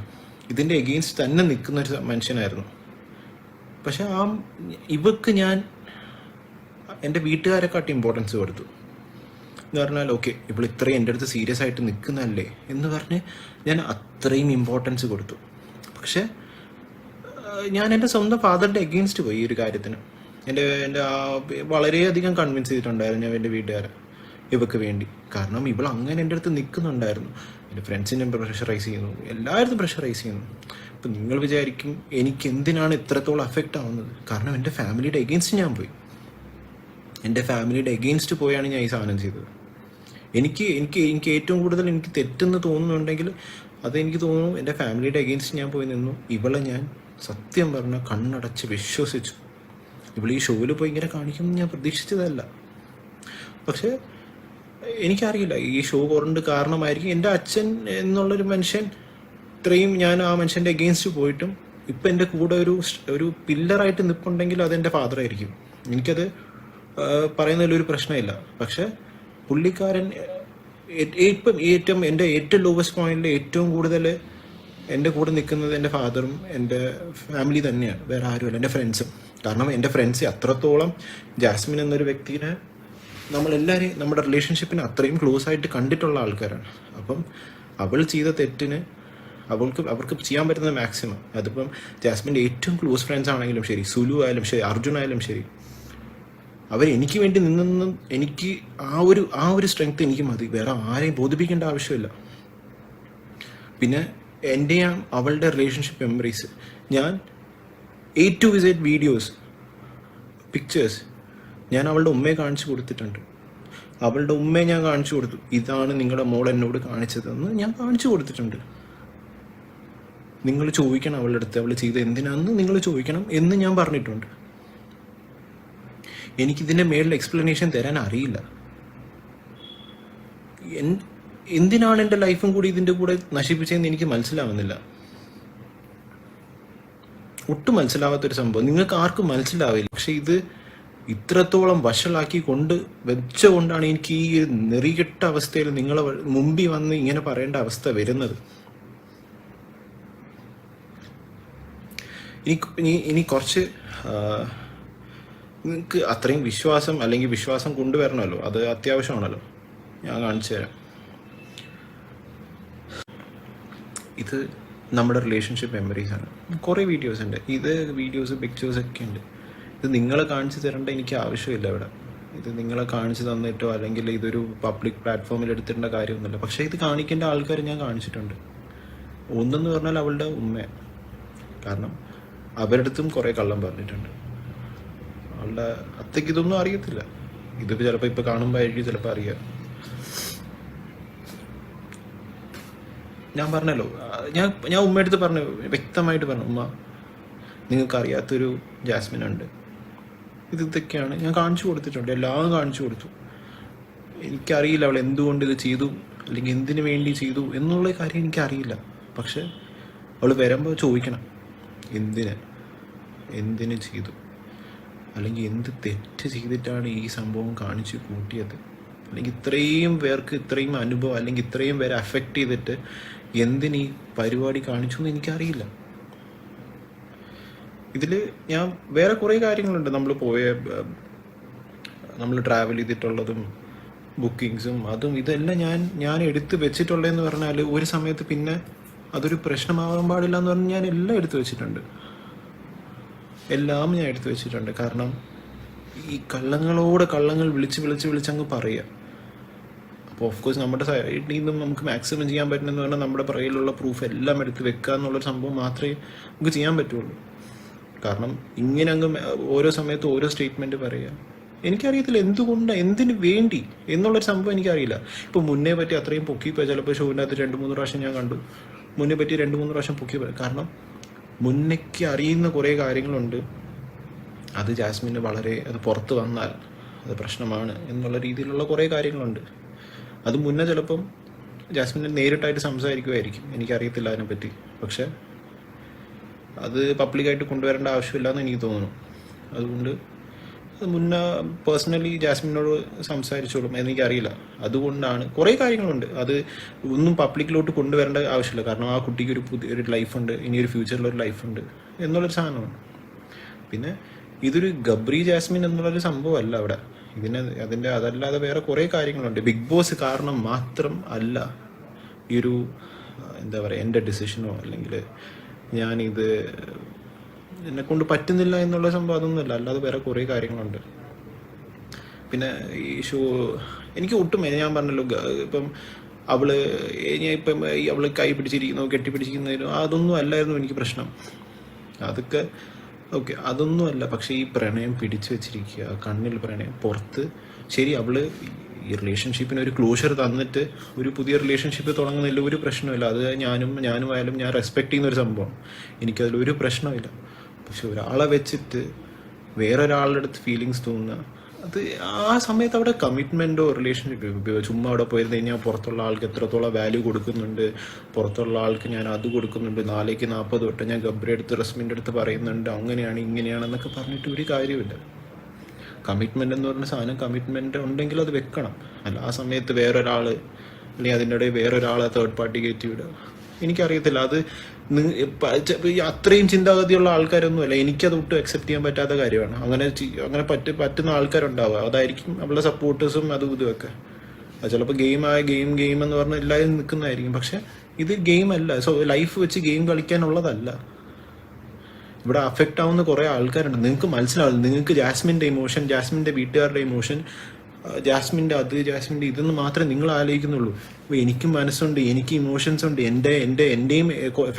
A: ഇതിൻ്റെ എഗെയിൻസ്റ്റ് തന്നെ നിൽക്കുന്നൊരു മനുഷ്യനായിരുന്നു. പക്ഷെ ഇവക്ക് ഞാൻ എൻ്റെ വീട്ടുകാരെക്കാട്ടി ഇമ്പോർട്ടൻസ് കൊടുത്തു എന്ന് പറഞ്ഞാൽ, ഓക്കെ ഇവൾ ഇത്രയും എൻ്റെ അടുത്ത് സീരിയസ് ആയിട്ട് നിൽക്കുന്നതല്ലേ എന്ന് പറഞ്ഞ് ഞാൻ അത്രയും ഇമ്പോർട്ടൻസ് കൊടുത്തു. പക്ഷെ ഞാൻ എൻ്റെ സ്വന്തം ഫാദറിൻ്റെ എഗെയിൻസ്റ്റ് പോയി ഈ ഒരു കാര്യത്തിന്. എൻ്റെ വളരെയധികം കൺവിൻസ് ചെയ്തിട്ടുണ്ടായിരുന്നു ഞാൻ എൻ്റെ വീട്ടുകാരെ ഇവക്ക് വേണ്ടി. കാരണം ഇവൾ അങ്ങനെ എൻ്റെ അടുത്ത് നിൽക്കുന്നുണ്ടായിരുന്നു. എൻ്റെ ഫ്രണ്ട്സിനെ പ്രഷറൈസ് ചെയ്യുന്നു, എല്ലായിടത്തും പ്രഷറൈസ് ചെയ്യുന്നു. അപ്പം നിങ്ങൾ വിചാരിക്കും എനിക്ക് എന്തിനാണ് ഇത്രത്തോളം അഫക്റ്റ് ആവുന്നത്? കാരണം എൻ്റെ ഫാമിലിയുടെ എഗെയിൻസ്റ്റ് ഞാൻ പോയി. എൻ്റെ ഫാമിലിയുടെ എഗെയിൻസ്റ്റ് പോയാണ് ഞാൻ ഈ സാധനം ചെയ്തത്. എനിക്ക് ഏറ്റവും കൂടുതൽ എനിക്ക് തെറ്റെന്ന് തോന്നുന്നുണ്ടെങ്കിൽ അതെനിക്ക് തോന്നുന്നു എൻ്റെ ഫാമിലിയുടെ എഗെയിൻസ്റ്റ് ഞാൻ പോയി നിന്നു. ഇവളെ ഞാൻ സത്യം പറഞ്ഞാൽ കണ്ണടച്ച് വിശ്വസിച്ചു. ഇവൾ ഈ ഷോയിൽ പോയി ഇങ്ങനെ കാണിക്കുമെന്ന് ഞാൻ പ്രതീക്ഷിച്ചതല്ല. പക്ഷേ എനിക്കറിയില്ല, ഈ ഷോ കൊണ്ട് കാരണമായിരിക്കും എൻ്റെ അച്ഛൻ എന്നുള്ളൊരു മനുഷ്യൻ ഇത്രയും, ഞാൻ ആ മനുഷ്യൻ്റെ എഗെയിൻസ്റ്റ് പോയിട്ടും ഇപ്പം എൻ്റെ കൂടെ ഒരു പില്ലറായിട്ട് നിൽപ്പുണ്ടെങ്കിൽ അതെൻ്റെ ഫാദറായിരിക്കും. എനിക്കത് പറയുന്നതിലൊരു പ്രശ്നമില്ല. പക്ഷെ പുള്ളിക്കാരൻ ഇപ്പം എൻ്റെ ഏറ്റവും ലോവസ്റ്റ് പോയിന്റിൽ ഏറ്റവും കൂടുതൽ എൻ്റെ കൂടെ നിൽക്കുന്നത് എൻ്റെ ഫാദറും എൻ്റെ ഫാമിലി തന്നെയാണ്, വേറെ ആരുമല്ല, എൻ്റെ ഫ്രണ്ട്സും. കാരണം എൻ്റെ ഫ്രണ്ട്സ് അത്രത്തോളം ജാസ്മിൻ എന്നൊരു വ്യക്തിനെ നമ്മളെല്ലാവരെയും നമ്മുടെ റിലേഷൻഷിപ്പിന് അത്രയും ക്ലോസ് ആയിട്ട് കണ്ടിട്ടുള്ള ആൾക്കാരാണ്. അപ്പം അവൾ ചെയ്ത തെറ്റിന് അവർക്ക് ചെയ്യാൻ പറ്റുന്ന മാക്സിമം, അതിപ്പം ജാസ്മിൻ്റെ ഏറ്റവും ക്ലോസ് ഫ്രണ്ട്സ് ആണെങ്കിലും ശരി, സുലു ആയാലും ശരി, അർജുൻ ആയാലും ശരി, അവരെനിക്ക് വേണ്ടി നിന്നെന്നും എനിക്ക് ആ ഒരു സ്ട്രെങ്ത് എനിക്ക് മതി. വേറെ ആരെയും ബോധിപ്പിക്കേണ്ട ആവശ്യമില്ല. പിന്നെ എൻ്റെയും അവളുടെ റിലേഷൻഷിപ്പ് മെമ്മറീസ് ഞാൻ A to Z videos, pictures ഞാൻ അവളുടെ ഉമ്മയെ കാണിച്ചു കൊടുത്തിട്ടുണ്ട്. അവളുടെ ഉമ്മയെ ഞാൻ കാണിച്ചു കൊടുത്തു. ഇതാണ് നിങ്ങളുടെ മോൾ എന്നോട് കാണിച്ചതെന്ന് ഞാൻ കാണിച്ചു കൊടുത്തിട്ടുണ്ട്. നിങ്ങൾ ചോദിക്കണം അവളുടെ അടുത്ത് അവൾ ചെയ്ത് എന്തിനാണെന്ന് നിങ്ങൾ ചോദിക്കണം എന്ന് ഞാൻ പറഞ്ഞിട്ടുണ്ട്. എനിക്കിതിൻ്റെ മേളിൽ എക്സ്പ്ലനേഷൻ തരാൻ അറിയില്ല. എന്തിനാണ് എൻ്റെ ലൈഫും കൂടി ഇതിൻ്റെ കൂടെ നശിപ്പിച്ചതെന്ന് എനിക്ക് മനസ്സിലാവുന്നില്ല. ഒട്ടും മനസ്സിലാവാത്തൊരു സംഭവം. നിങ്ങൾക്ക് ആർക്കും മനസ്സിലാവില്ല. പക്ഷെ ഇത് ഇത്രത്തോളം വഷളാക്കി വെച്ചുകൊണ്ടാണ് എനിക്ക് ഈ നെറികെട്ട അവസ്ഥയിൽ നിങ്ങളെ മുമ്പിൽ വന്ന് ഇങ്ങനെ പറയേണ്ട അവസ്ഥ വരുന്നത്. ഇനി കുറച്ച് നിങ്ങൾക്ക് അത്രയും വിശ്വാസം അല്ലെങ്കിൽ വിശ്വാസം കൊണ്ടുവരണമല്ലോ, അത് അത്യാവശ്യമാണല്ലോ. ഞാൻ കാണിച്ചു തരാം. ഇത് നമ്മുടെ റിലേഷൻഷിപ്പ് മെമ്മറീസ് ആണ്. കുറേ വീഡിയോസ് ഉണ്ട്. ഇത് വീഡിയോസ് പിക്ചേഴ്സ് ഒക്കെ ഉണ്ട്. ഇത് നിങ്ങളെ കാണിച്ചു തരേണ്ട എനിക്ക് ആവശ്യമില്ല ഇവിടെ. ഇത് നിങ്ങളെ കാണിച്ചു തന്നിട്ടോ അല്ലെങ്കിൽ ഇതൊരു പബ്ലിക് പ്ലാറ്റ്ഫോമിൽ എടുത്തിടേണ്ട കാര്യമൊന്നുമില്ല. പക്ഷേ ഇത് കാണിക്കേണ്ട ആൾക്കാർ ഞാൻ കാണിച്ചിട്ടുണ്ട്. ഒന്നെന്ന് പറഞ്ഞാൽ അവളുടെ ഉമ്മ. കാരണം അവരുടെ അടുത്തും കുറേ കള്ളം പറഞ്ഞിട്ടുണ്ട്. അവളുടെ അത്തേക്ക് ഇതൊന്നും അറിയത്തില്ല. ഇതിപ്പോൾ ചിലപ്പോൾ ഇപ്പോൾ കാണുമ്പോഴായിരിക്കും ചിലപ്പോൾ അറിയാം. ഞാൻ പറഞ്ഞല്ലോ, ഞാൻ ഉമ്മയടുത്ത് പറഞ്ഞു, വ്യക്തമായിട്ട് പറഞ്ഞു, ഉമ്മ നിങ്ങൾക്ക് അറിയാത്തൊരു ജാസ്മിൻ ഉണ്ട്, ഇതൊക്കെയാണ് ഞാൻ കാണിച്ചു കൊടുത്തിട്ടുണ്ട്, എല്ലാം കാണിച്ചു കൊടുത്തു. എനിക്കറിയില്ല അവൾ എന്തുകൊണ്ട് ഇത് ചെയ്തു അല്ലെങ്കിൽ എന്തിനു വേണ്ടി ചെയ്തു എന്നുള്ള കാര്യം എനിക്കറിയില്ല. പക്ഷെ അവൾ വരുമ്പോൾ ചോദിക്കണം, എന്തിന് ചെയ്തു, അല്ലെങ്കിൽ എന്ത് തെറ്റ് ചെയ്തിട്ടാണ് ഈ സംഭവം കാണിച്ചു കൂട്ടിയത്, അല്ലെങ്കിൽ ഇത്രയും പേർക്ക് ഇത്രയും അനുഭവം അല്ലെങ്കിൽ ഇത്രയും പേരെ അഫക്റ്റ് ചെയ്തിട്ട് എന്തിനീ പരിപാടി കാണിച്ചു എന്ന് എനിക്കറിയില്ല. ഇതിൽ ഞാൻ വേറെ കുറേ കാര്യങ്ങളുണ്ട്. നമ്മൾ ട്രാവൽ ചെയ്തിട്ടുള്ളതും ബുക്കിങ്സും അതും ഇതെല്ലാം ഞാൻ എടുത്ത് വെച്ചിട്ടുള്ളതെന്ന് പറഞ്ഞാൽ ഒരു സമയത്ത് പിന്നെ അതൊരു പ്രശ്നമാവാൻ പാടില്ല എന്ന് പറഞ്ഞ് ഞാൻ എല്ലാം എടുത്തു വെച്ചിട്ടുണ്ട്. എല്ലാം ഞാൻ എടുത്തു വെച്ചിട്ടുണ്ട്. കാരണം ഈ കള്ളങ്ങൾ വിളിച്ചങ്ങ് പറയുക. അപ്പോൾ ഓഫ്കോഴ്സ് നമ്മുടെ സൈഡിൽ നിന്നും നമുക്ക് മാക്സിമം ചെയ്യാൻ പറ്റുന്നതെന്ന് പറഞ്ഞാൽ നമ്മുടെ പുറകിലുള്ള പ്രൂഫ് എല്ലാം എടുത്ത് വെക്കുക എന്നുള്ളൊരു സംഭവം മാത്രമേ നമുക്ക് ചെയ്യാൻ പറ്റുള്ളൂ. കാരണം ഇങ്ങനെ അങ്ങ് ഓരോ സമയത്ത് ഓരോ സ്റ്റേറ്റ്മെൻറ്റ് പറയുക, എനിക്കറിയത്തില്ല എന്തിനു വേണ്ടി എന്നുള്ളൊരു സംഭവം എനിക്കറിയില്ല. ഇപ്പോൾ മുന്നേ പറ്റി അത്രയും പൊക്കിപ്പോയി. ചിലപ്പോൾ ഷോവിൻ്റെ അകത്ത് 2-3 പ്രാവശ്യം ഞാൻ കണ്ടു. മുന്നേ പറ്റി 2-3 പ്രാവശ്യം പൊക്കിപ്പോയി. കാരണം മുന്നേക്ക് അറിയുന്ന കുറേ കാര്യങ്ങളുണ്ട്. അത് ജാസ്മിന് അത് പുറത്ത് വന്നാൽ അത് പ്രശ്നമാണ് എന്നുള്ള രീതിയിലുള്ള കുറേ കാര്യങ്ങളുണ്ട്. അത് മുന്നേ ചിലപ്പം ജാസ്മിനെ നേരിട്ടായിട്ട് സംസാരിക്കുമായിരിക്കും, എനിക്കറിയത്തില്ല അതിനെപ്പറ്റി. പക്ഷെ അത് പബ്ലിക്കായിട്ട് കൊണ്ടുവരേണ്ട ആവശ്യമില്ല എന്ന് എനിക്ക് തോന്നുന്നു. അതുകൊണ്ട് അത് മുന്നേ പേഴ്സണലി ജാസ്മിനോട് സംസാരിച്ചോളും, എനിക്കറിയില്ല. അതുകൊണ്ടാണ് കുറേ കാര്യങ്ങളുണ്ട്, അത് ഒന്നും പബ്ലിക്കിലോട്ട് കൊണ്ടുവരേണ്ട ആവശ്യമില്ല. കാരണം ആ കുട്ടിക്ക് ഒരു പുതിയൊരു ലൈഫുണ്ട്, ഇനിയൊരു ഫ്യൂച്ചറിലൊരു ലൈഫുണ്ട് എന്നുള്ളൊരു സാധനമാണ്. പിന്നെ ഇതൊരു ഗബ്രി ജാസ്മിൻ എന്നുള്ളൊരു സംഭവമല്ല അവിടെ. അതല്ലാതെ വേറെ കുറേ കാര്യങ്ങളുണ്ട്. ബിഗ് ബോസ് കാരണം മാത്രം അല്ല ഈ ഒരു എന്താ പറയുക എൻ്റെ ഡിസിഷനോ അല്ലെങ്കിൽ ഞാനിത് എന്നെക്കൊണ്ട് പറ്റുന്നില്ല എന്നുള്ള സംഭവം അതൊന്നുമല്ല, അല്ലാതെ വേറെ കുറേ കാര്യങ്ങളുണ്ട്. പിന്നെ ഈ എനിക്ക് ഒട്ടും ഞാൻ പറഞ്ഞല്ലോ, ഇപ്പം ഞാൻ ഇപ്പം അവള് കൈ പിടിച്ചിരിക്കുന്നു, കെട്ടിപ്പിടിച്ചിരിക്കുന്നതിനും അതൊന്നും അല്ലായിരുന്നു എനിക്ക് പ്രശ്നം. അതൊക്കെ ഓക്കെ, അതൊന്നും അല്ല. പക്ഷെ ഈ പ്രണയം പിടിച്ചു വെച്ചിരിക്കുക, കണ്ണിൽ പ്രണയം, പുറത്ത് ശരി അവള് ഈ റിലേഷൻഷിപ്പിന് ഒരു ക്ലോഷർ തന്നിട്ട് ഒരു പുതിയ റിലേഷൻഷിപ്പ് തുടങ്ങുന്നതിൽ ഒരു പ്രശ്നമില്ല. അത് ഞാനുമായാലും ഞാൻ റെസ്പെക്ട് ചെയ്യുന്ന ഒരു സംഭവം, എനിക്കതിലൊരു പ്രശ്നമില്ല. പക്ഷെ ഒരാളെ വെച്ചിട്ട് വേറൊരാളുടെ അടുത്ത് ഫീലിങ്സ് തോന്നുക, അത് ആ സമയത്ത് അവിടെ കമ്മിറ്റ്മെൻറ്റോ റിലേഷൻഷിപ്പ് ചുമ്മാ അവിടെ പോയിരുന്നു കഴിഞ്ഞാൽ പുറത്തുള്ള ആൾക്ക് എത്രത്തോളം വാല്യൂ കൊടുക്കുന്നുണ്ട്, പുറത്തുള്ള ആൾക്ക് ഞാൻ അത് കൊടുക്കുന്നുണ്ട്, 4-40 തൊട്ട് ഞാൻ ഗബ്രി അടുത്ത് റസ്മിൻ്റെ അടുത്ത് പറയുന്നുണ്ട് അങ്ങനെയാണ് ഇങ്ങനെയാണെന്നൊക്കെ പറഞ്ഞിട്ട് ഒരു കാര്യമില്ല. കമ്മിറ്റ്മെൻ്റ് എന്ന് പറഞ്ഞ സാധനം കമ്മിറ്റ്മെൻറ്റ് ഉണ്ടെങ്കിൽ അത് വെക്കണം. അല്ല ആ സമയത്ത് വേറൊരാൾ അല്ലെങ്കിൽ അതിൻ്റെ ഇടയിൽ വേറൊരാളെ തേർഡ് പാർട്ടി കയറ്റി വിടുക, എനിക്കറിയത്തില്ല. അത് അത്രയും ചിന്താഗതിയുള്ള ആൾക്കാരൊന്നും അല്ല, എനിക്കത് ഒട്ടും അക്സെപ്റ്റ് ചെയ്യാൻ പറ്റാത്ത കാര്യമാണ്. അങ്ങനെ പറ്റുന്ന ആൾക്കാരുണ്ടാവുക, അതായിരിക്കും അവളുടെ സപ്പോർട്ടേഴ്സും അതും ഇതുമൊക്കെ. അത് ചിലപ്പോൾ ഗെയിം എന്ന് പറഞ്ഞാൽ എല്ലാവരും നിൽക്കുന്നതായിരിക്കും. പക്ഷെ ഇത് ഗെയിം അല്ല. സോ ലൈഫ് വെച്ച് ഗെയിം കളിക്കാനുള്ളതല്ല. ഇവിടെ അഫക്റ്റ് ആവുന്ന കുറേ ആൾക്കാരുണ്ട്. നിങ്ങൾക്ക് മനസ്സിലാവില്ല. നിങ്ങൾക്ക് ജാസ്മിൻ്റെ ഇമോഷൻ, ജാസ്മിൻ്റെ വീട്ടുകാരുടെ ഇമോഷൻ, ജാസ്മിൻ്റെ ഇതെന്ന് മാത്രമേ നിങ്ങൾ ആലോചിക്കുന്നുള്ളൂ. അപ്പോൾ എനിക്കും മനസ്സുണ്ട്, എനിക്ക് ഇമോഷൻസ് ഉണ്ട്, എൻ്റെയും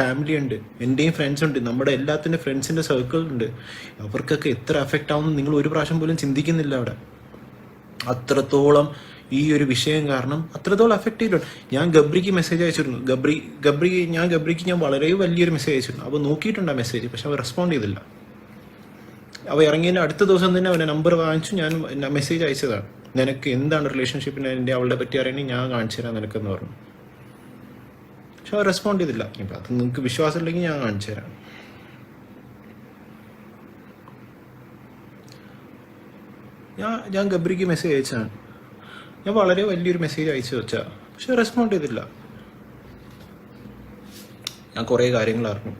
A: ഫാമിലി ഉണ്ട്, എൻ്റെയും ഫ്രണ്ട്സ് ഉണ്ട്, നമ്മുടെ എല്ലാത്തിൻ്റെ ഫ്രണ്ട്സിൻ്റെ സർക്കിൾ ഉണ്ട്. അവർക്കൊക്കെ എത്ര അഫക്റ്റ് ആവുമെന്ന് നിങ്ങൾ ഒരു പ്രാവശ്യം പോലും ചിന്തിക്കുന്നില്ല. അവിടെ അത്രത്തോളം ഈ ഒരു വിഷയം കാരണം അത്രത്തോളം അഫക്റ്റ് ചെയ്തിട്ടുണ്ട്. ഞാൻ ഗബ്രിക്ക് മെസ്സേജ് അയച്ചിരുന്നു. ഗബ്രിക്ക് ഞാൻ വളരെ വലിയൊരു മെസ്സേജ് അയച്ചിരുന്നു. അപ്പോൾ നോക്കിയിട്ടുണ്ട് ആ മെസ്സേജ്, പക്ഷെ അവർ റെസ്പോണ്ട് ചെയ്തില്ല. അവ ഇറങ്ങിയതിൻ്റെ അടുത്ത ദിവസം തന്നെ അവനെ നമ്പർ വാങ്ങിച്ചു, ഞാൻ മെസ്സേജ് അയച്ചതാണ്, നിനക്ക് എന്താണ് റിലേഷൻഷിപ്പിന് എൻ്റെ അവളുടെ പറ്റി അറിയണമെങ്കിൽ ഞാൻ കാണിച്ചു തരാം നിനക്കെന്ന് പറഞ്ഞു. പക്ഷെ അവർ റെസ്പോണ്ട് ചെയ്തില്ല. ഇപ്പം അത് നിങ്ങൾക്ക് വിശ്വാസം ഇല്ലെങ്കിൽ ഞാൻ കാണിച്ചു തരാം. ഞാൻ ഗബ്രിക്ക് മെസ്സേജ് അയച്ചതാണ്. ഞാൻ വളരെ വലിയൊരു മെസ്സേജ് അയച്ചു വെച്ചാൽ, പക്ഷെ റെസ്പോണ്ട് ചെയ്തില്ല. ഞാൻ കുറേ കാര്യങ്ങൾ അറിഞ്ഞു.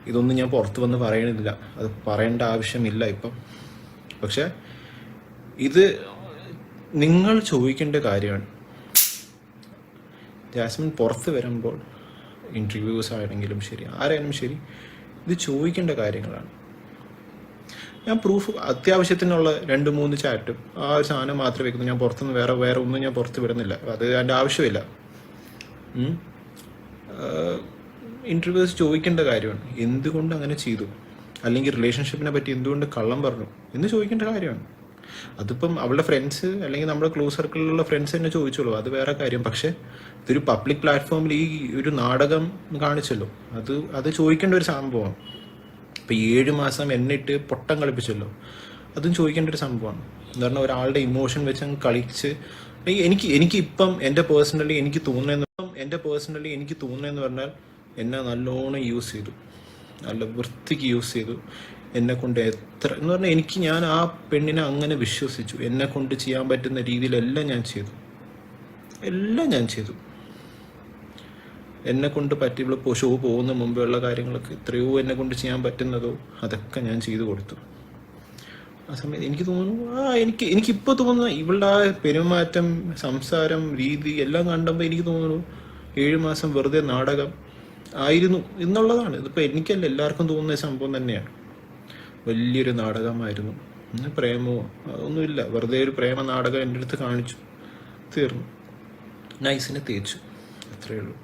A: ഇതൊന്നും ഞാൻ പുറത്ത് വന്ന് പറയണില്ല, അത് പറയേണ്ട ആവശ്യമില്ല ഇപ്പം. പക്ഷെ ഇത് നിങ്ങൾ ചോദിക്കേണ്ട കാര്യമാണ്. ജാസ്മിൻ പുറത്ത് വരുമ്പോൾ ഇൻ്റർവ്യൂസ് ആണെങ്കിലും ശരി, ആരായാലും ശരി, ഇത് ചോദിക്കേണ്ട കാര്യങ്ങളാണ്. ഞാൻ പ്രൂഫ് അത്യാവശ്യത്തിനുള്ള 2-3 ചാറ്റും ആ ഒരു സാധനം മാത്രമേ വെക്കുന്നു. ഞാൻ പുറത്തുനിന്ന് വേറെ ഒന്നും ഞാൻ പുറത്ത് വിടുന്നില്ല. അത് അതിൻ്റെ ആവശ്യമില്ല. ഇൻ്റർവ്യൂസ് ചോദിക്കേണ്ട കാര്യമാണ്. എന്തുകൊണ്ട് അങ്ങനെ ചെയ്തു, അല്ലെങ്കിൽ റിലേഷൻഷിപ്പിനെ പറ്റി എന്തുകൊണ്ട് കള്ളം പറഞ്ഞു എന്ന് ചോദിക്കേണ്ട കാര്യമാണ്. അതിപ്പം അവളുടെ ഫ്രണ്ട്സ് അല്ലെങ്കിൽ നമ്മുടെ ക്ലോസ് സർക്കിളിലുള്ള ഫ്രണ്ട്സ് തന്നെ ചോദിച്ചോളൂ, അത് വേറെ കാര്യം. പക്ഷെ ഇതൊരു പബ്ലിക് പ്ലാറ്റ്ഫോമിൽ ഈ ഒരു നാടകം കാണിച്ചല്ലോ, അത് ചോദിക്കേണ്ട ഒരു സംഭവമാണ്. ഇപ്പം 7 മാസം എന്നിട്ട് പൊട്ടം കളിപ്പിച്ചല്ലോ, അതും ചോദിക്കേണ്ട ഒരു സംഭവമാണ്. എന്ന് പറഞ്ഞാൽ ഒരാളുടെ ഇമോഷൻ വെച്ച് അങ്ങ് കളിച്ച് എനിക്കിപ്പം എൻ്റെ പേഴ്സണലി എനിക്ക് തോന്നുന്നതെന്ന് പറഞ്ഞാൽ എന്നെ നല്ലോണം യൂസ് ചെയ്തു, നല്ല വൃത്തിക്ക് യൂസ് ചെയ്തു. എന്നെ കൊണ്ട് എത്ര എന്ന് പറഞ്ഞാൽ ഞാൻ ആ പെണ്ണിനെ അങ്ങനെ വിശ്വസിച്ചു. എന്നെ കൊണ്ട് ചെയ്യാൻ പറ്റുന്ന രീതിയിലെല്ലാം ഞാൻ ചെയ്തു. എന്നെ കൊണ്ട് പറ്റിയുള്ള ഷോ പോകുന്ന മുമ്പുള്ള കാര്യങ്ങളൊക്കെ എത്രയോ എന്നെ കൊണ്ട് ചെയ്യാൻ പറ്റുന്നതോ അതൊക്കെ ഞാൻ ചെയ്തു കൊടുത്തു. ആ സമയത്ത് എനിക്ക് തോന്നുന്നു എനിക്കിപ്പോൾ തോന്നുന്നു ഇവളുടെ ആ പെരുമാറ്റം, സംസാരം, രീതി എല്ലാം കണ്ടപ്പോൾ എനിക്ക് തോന്നുന്നു 7 മാസം വെറുതെ നാടകം ആയിരുന്നു എന്നുള്ളതാണ്. ഇതിപ്പോൾ എനിക്കല്ല, എല്ലാവർക്കും തോന്നുന്ന സംഭവം തന്നെയാണ്. വലിയൊരു നാടകമായിരുന്നു. പ്രേമോ ഒന്നുമില്ല, വെറുതെ ഒരു പ്രേമ നാടകം എൻ്റെ അടുത്ത് കാണിച്ചു, തീർന്നു. നൈസിനെ തേച്ചു, അത്രയേ ഉള്ളൂ.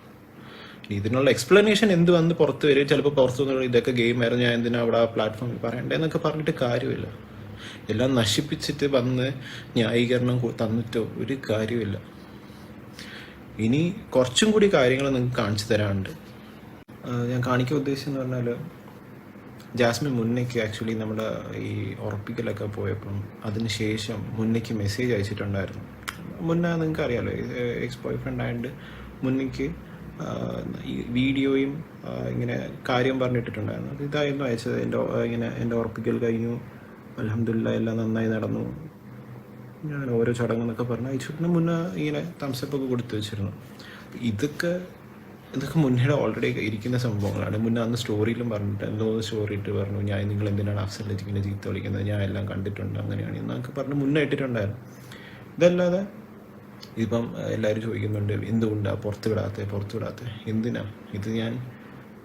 A: ഇതിനുള്ള എക്സ്പ്ലനേഷൻ എന്ത് വന്ന് പുറത്ത് വരും. ചിലപ്പോൾ പുറത്തു നിന്ന് ഇതൊക്കെ ഗെയിമായിരുന്നു, ഞാൻ എന്തിനാ അവിടെ ആ പ്ലാറ്റ്ഫോമിൽ പറയണ്ടേന്നൊക്കെ പറഞ്ഞിട്ട് കാര്യമില്ല. എല്ലാം നശിപ്പിച്ചിട്ട് വന്ന് ന്യായീകരണം തന്നിട്ടോ ഒരു കാര്യമില്ല. ഇനി കുറച്ചും കൂടി കാര്യങ്ങൾ നിങ്ങൾക്ക് കാണിച്ചു തരാനുണ്ട്. ഞാൻ കാണിക്കാൻ ഉദ്ദേശിച്ചെന്ന് പറഞ്ഞാൽ, ജാസ്മിൻ മുന്നേക്ക് ആക്ച്വലി നമ്മുടെ ഈ ഉറപ്പിക്കലൊക്കെ പോയപ്പം അതിന് ശേഷം മുന്നേക്ക് മെസ്സേജ് അയച്ചിട്ടുണ്ടായിരുന്നു. മുന്നേ നിങ്ങൾക്ക് അറിയാമല്ലോ, എക്സ് ബോയ് ഫ്രണ്ട് ആയതുകൊണ്ട് മുന്നേക്ക് ഈ വീഡിയോയും ഇങ്ങനെ കാര്യം പറഞ്ഞിട്ടിട്ടുണ്ടായിരുന്നു. അത് ഇതായിരുന്നു അയച്ചത്. എൻ്റെ ഉറപ്പിക്കൽ കഴിഞ്ഞു, അൽഹംദുലില്ലാഹ് എല്ലാം നന്നായി നടന്നു, ഞാൻ ഓരോ ചടങ്ങെന്നൊക്കെ പറഞ്ഞ് അയച്ചിട്ട് മുന്നേ ഇങ്ങനെ തംസപ്പൊക്കെ കൊടുത്തു വെച്ചിരുന്നു. ഇതൊക്കെ മുന്നേ ഓൾറെഡി ഇരിക്കുന്ന സംഭവങ്ങളാണ്. മുന്നേ അന്ന് സ്റ്റോറിയിലും പറഞ്ഞിട്ട് സ്റ്റോറി ഇട്ട് പറഞ്ഞു, ഞാൻ നിങ്ങൾ എന്തിനാണ് അഫ്സലിനെ ഇങ്ങനെ ചീത്ത വിളിക്കുന്നത്, ഞാൻ എല്ലാം കണ്ടിട്ടുണ്ട്, അങ്ങനെയാണ് എന്നൊക്കെ പറഞ്ഞ് മുന്നേ ഇട്ടിട്ടുണ്ടായിരുന്നു. ഇതല്ലാതെ ഇപ്പം എല്ലാവരും ചോദിക്കുന്നുണ്ട് എന്തുകൊണ്ടാണ് പുറത്ത് വിടാത്ത എന്തിനാ? ഇത് ഞാൻ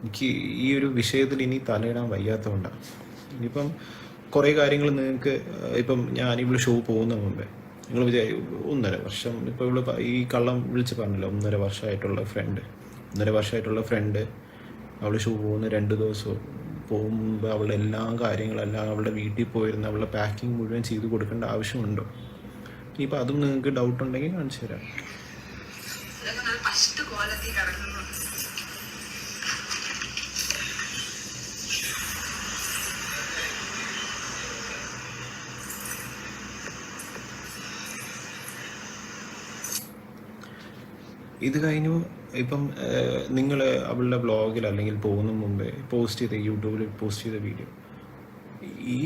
A: എനിക്ക് ഈ ഒരു വിഷയത്തിൽ ഇനി തലയിടാൻ വയ്യാത്തതുകൊണ്ടാണ്. ഇനിയിപ്പം കുറേ കാര്യങ്ങൾ നിങ്ങൾക്ക് ഇപ്പം ഞാനിവിടെ ഷോ പോകുന്ന മുമ്പേ നിങ്ങൾ 1.5 വർഷം ഇപ്പോൾ ഇവിടെ ഈ കള്ളം വിളിച്ച് പറഞ്ഞല്ലോ, 1.5 വർഷമായിട്ടുള്ള ഫ്രണ്ട് അവൾ ഷോ പോകുന്ന 2 ദിവസവും പോകുമ്പോൾ അവളുടെ എല്ലാ കാര്യങ്ങളെല്ലാം അവളുടെ വീട്ടിൽ പോയിരുന്ന് അവളുടെ പാക്കിങ് മുഴുവൻ ചെയ്ത് കൊടുക്കേണ്ട ആവശ്യമുണ്ടോ? ഇനിയിപ്പോൾ അതും നിങ്ങൾക്ക് ഡൗട്ട് ഉണ്ടെങ്കിൽ കാണിച്ചു തരാം. ഇത് കഴിഞ്ഞു. ഇപ്പം നിങ്ങൾ അവളുടെ വ്ളോഗിൽ അല്ലെങ്കിൽ പോകുന്ന മുമ്പേ യൂട്യൂബിൽ പോസ്റ്റ് ചെയ്ത വീഡിയോ ഈ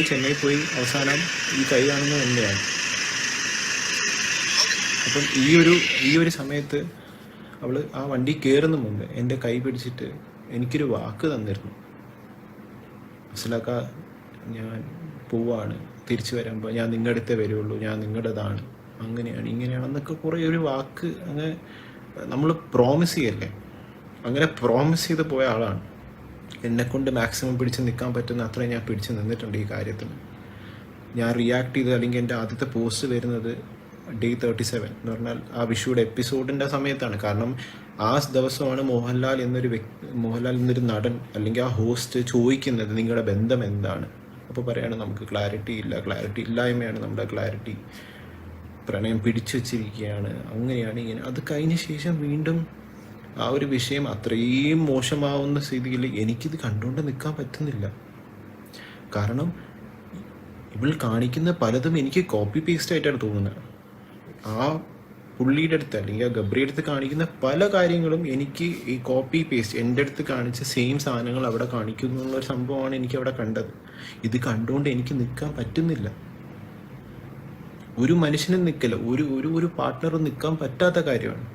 A: ചെന്നൈ പോയി അവസാനം ഈ കൈ കാണുന്നത് തന്നെയാണ്. അപ്പം ഈ ഒരു സമയത്ത് അവൾ ആ വണ്ടി കയറുന്ന മുമ്പേ എൻ്റെ കൈ പിടിച്ചിട്ട് എനിക്കൊരു വാക്ക് തന്നിരുന്നു, മനസ്സിലാക്ക ഞാൻ പോവാണ്, തിരിച്ചു വരുമ്പോൾ ഞാൻ നിങ്ങളുടെ അടുത്തേ വരുള്ളൂ, ഞാൻ നിങ്ങളുടേതാണ്, അങ്ങനെയാണ് ഇങ്ങനെയാണെന്നൊക്കെ കുറേ ഒരു വാക്ക് അങ്ങനെ നമ്മൾ പ്രോമിസ് ചെയ്യല്ലേ, അങ്ങനെ പ്രോമിസ് ചെയ്ത് പോയ ആളാണ്. എന്നെക്കൊണ്ട് മാക്സിമം പിടിച്ച് നിൽക്കാൻ പറ്റുന്ന അത്രയും ഞാൻ പിടിച്ച് നിന്നിട്ടുണ്ട് ഈ കാര്യത്തിന്. ഞാൻ റിയാക്ട് ചെയ്ത് അല്ലെങ്കിൽ എൻ്റെ ആദ്യത്തെ പോസ്റ്റ് വരുന്നത് Day 37 എന്ന് പറഞ്ഞാൽ ആ വിഷുയുടെ എപ്പിസോഡിൻ്റെ സമയത്താണ്. കാരണം ആ ദിവസമാണ് മോഹൻലാൽ എന്നൊരു നടൻ അല്ലെങ്കിൽ ആ ഹോസ്റ്റ് ചോദിക്കുന്നത് നിങ്ങളുടെ ബന്ധം എന്താണ്. അപ്പോൾ പറയാണ് നമുക്ക് ക്ലാരിറ്റി ഇല്ലായ്മയാണ് നമ്മുടെ ക്ലാരിറ്റി, പ്രണയം പിടിച്ചു വച്ചിരിക്കുകയാണ്, അങ്ങനെയാണ് ഇങ്ങനെ. അത് കഴിഞ്ഞ ശേഷം വീണ്ടും ആ ഒരു വിഷയം അത്രയും മോശമാവുന്ന സ്ഥിതിയിൽ എനിക്കിത് കണ്ടുകൊണ്ട് നിൽക്കാൻ പറ്റുന്നില്ല. കാരണം ഇവൾ കാണിക്കുന്ന പലതും എനിക്ക് കോപ്പി പേസ്റ്റ് ആയിട്ടാണ് തോന്നുന്നത്. ആ പുള്ളിയുടെ അടുത്ത് അല്ലെങ്കിൽ ആ ഗബ്രിയുടെ അടുത്ത് കാണിക്കുന്ന പല കാര്യങ്ങളും എനിക്ക് ഈ കോപ്പി പേസ്റ്റ് എൻ്റെ അടുത്ത് കാണിച്ച സെയിം സാധനങ്ങൾ അവിടെ കാണിക്കുന്നു എന്നുള്ളൊരു സംഭവമാണ് എനിക്ക് അവിടെ കണ്ടത്. ഇത് കണ്ടുകൊണ്ട് എനിക്ക് നിൽക്കാൻ പറ്റുന്നില്ല. ഒരു മനുഷ്യനും നിൽക്കില്ല, ഒരു പാർട്ട്ണറും നിൽക്കാൻ പറ്റാത്ത കാര്യമാണ്.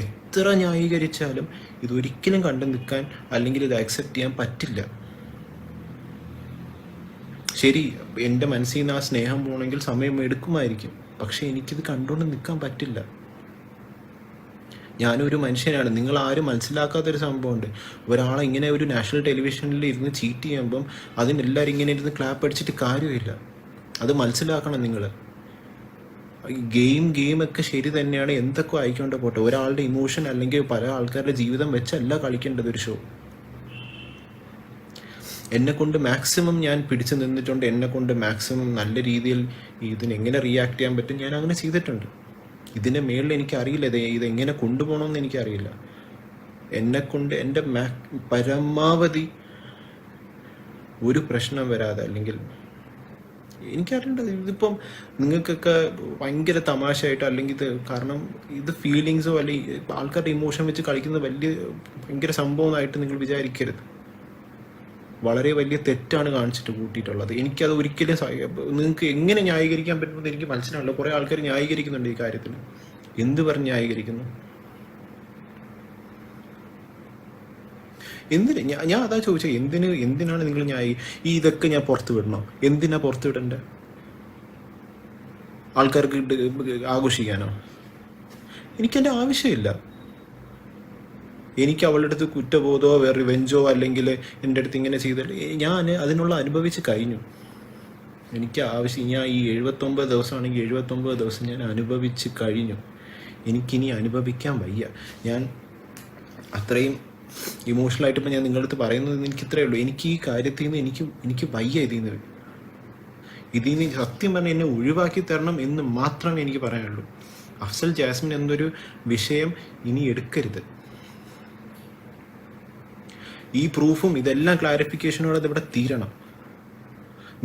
A: എത്ര ന്യായീകരിച്ചാലും ഇതൊരിക്കലും കണ്ടു നിൽക്കാൻ അല്ലെങ്കിൽ ഇത് ആക്സെപ്റ്റ് ചെയ്യാൻ പറ്റില്ല. ശരി, എൻ്റെ മനസ്സിൽ നിന്ന് ആ സ്നേഹം പോകണമെങ്കിൽ സമയം എടുക്കുമായിരിക്കും, പക്ഷെ എനിക്കിത് കണ്ടുകൊണ്ട് നിൽക്കാൻ പറ്റില്ല. ഞാനൊരു മനുഷ്യനാണ്. നിങ്ങൾ ആരും മനസ്സിലാക്കാത്തൊരു സംഭവമുണ്ട്. ഒരാളെ ഇങ്ങനെ ഒരു നാഷണൽ ടെലിവിഷനിൽ ഇരുന്ന് ചീറ്റ് ചെയ്യുമ്പം അതിനെല്ലാവരും ഇങ്ങനെ ഇരുന്ന് ക്ലാപ്പ് അടിച്ചിട്ട് കാര്യമില്ല. അത് മനസ്സിലാക്കണം നിങ്ങൾ. ഗെയിം ഒക്കെ ശരി തന്നെയാണ്, എന്തൊക്കെ ആയിക്കൊണ്ട് പോട്ടെ. ഒരാളുടെ ഇമോഷൻ അല്ലെങ്കിൽ പല ആൾക്കാരുടെ ജീവിതം വെച്ചല്ല കളിക്കേണ്ടത് ഒരു ഷോ. എന്നെക്കൊണ്ട് മാക്സിമം ഞാൻ പിടിച്ചു നിന്നിട്ടുണ്ട്. എന്നെക്കൊണ്ട് മാക്സിമം നല്ല രീതിയിൽ ഇതിനെങ്ങനെ റിയാക്ട് ചെയ്യാൻ പറ്റും ഞാൻ അങ്ങനെ ചെയ്തിട്ടുണ്ട്. ഇതിൻ്റെ മേളിൽ എനിക്കറിയില്ല ഇതെങ്ങനെ കൊണ്ടുപോകണമെന്ന് എനിക്കറിയില്ല. എന്നെക്കൊണ്ട് എൻ്റെ പരമാവധി ഒരു പ്രശ്നം വരാതെ, അല്ലെങ്കിൽ എനിക്കറിയേണ്ടത് ഇതിപ്പം നിങ്ങൾക്കൊക്കെ ഭയങ്കര തമാശയായിട്ടോ അല്ലെങ്കിൽ ഇത് കാരണം ഇത് ഫീലിങ്സോ അല്ലെങ്കിൽ ആൾക്കാരുടെ ഇമോഷൻ വെച്ച് കളിക്കുന്നത് ഭയങ്കര സംഭവമായിട്ട് നിങ്ങൾ വിചാരിക്കരുത്. വളരെ വലിയ തെറ്റാണ് കാണിച്ചിട്ട് കൂട്ടിയിട്ടുള്ളത്. എനിക്കത് ഒരിക്കലും നിങ്ങൾക്ക് എങ്ങനെ ന്യായീകരിക്കാൻ പറ്റുമെന്ന് എനിക്ക് മനസ്സിലാവില്ല. കുറേ ആൾക്കാർ ന്യായീകരിക്കുന്നുണ്ട് ഈ കാര്യത്തിൽ. എന്ത് പറഞ്ഞ് ന്യായീകരിക്കുന്നു? ഞാൻ അതാ ചോദിച്ചത്, എന്തിനാണ് നിങ്ങൾ ഇതൊക്കെ ഞാൻ പുറത്തു വിടണോ? എന്തിനാ പുറത്തു വിടണ്ടേ? ആൾക്കാർക്ക് ആഘോഷിക്കാനോ? എനിക്കെൻ്റെ ആവശ്യമില്ല. എനിക്ക് അവളുടെ അടുത്ത് കുറ്റബോധമോ റിവെഞ്ചോ അല്ലെങ്കിൽ എൻ്റെ അടുത്ത് ഇങ്ങനെ ചെയ്തിട്ട് ഞാൻ അതിനുള്ള അനുഭവിച്ച് കഴിഞ്ഞു. എനിക്ക് ഞാൻ ഈ 79 ദിവസമാണെങ്കിൽ 79 ദിവസം ഞാൻ അനുഭവിച്ച് കഴിഞ്ഞു. എനിക്കിനി അനുഭവിക്കാൻ വയ്യ. ഞാൻ അത്രയും ഇമോഷണലായിട്ട് ഇപ്പം ഞാൻ നിങ്ങളുടെ അടുത്ത് പറയുന്നത് എനിക്ക് ഇത്രയേ ഉള്ളൂ. എനിക്ക് ഈ കാര്യത്തിൽ നിന്ന് എനിക്ക് വയ്യ. ഇതിൽ നിന്ന് സത്യം പറഞ്ഞാൽ എന്നെ ഒഴിവാക്കി തരണം എന്ന് മാത്രമേ എനിക്ക് പറയാനുള്ളൂ. അഫ്സൽ ജാസ്മിൻ എന്നൊരു വിഷയം ഇനി എടുക്കരുത്. ഈ പ്രൂഫും ഇതെല്ലാം ക്ലാരിഫിക്കേഷനോടെ ഇവിടെ തീരണം.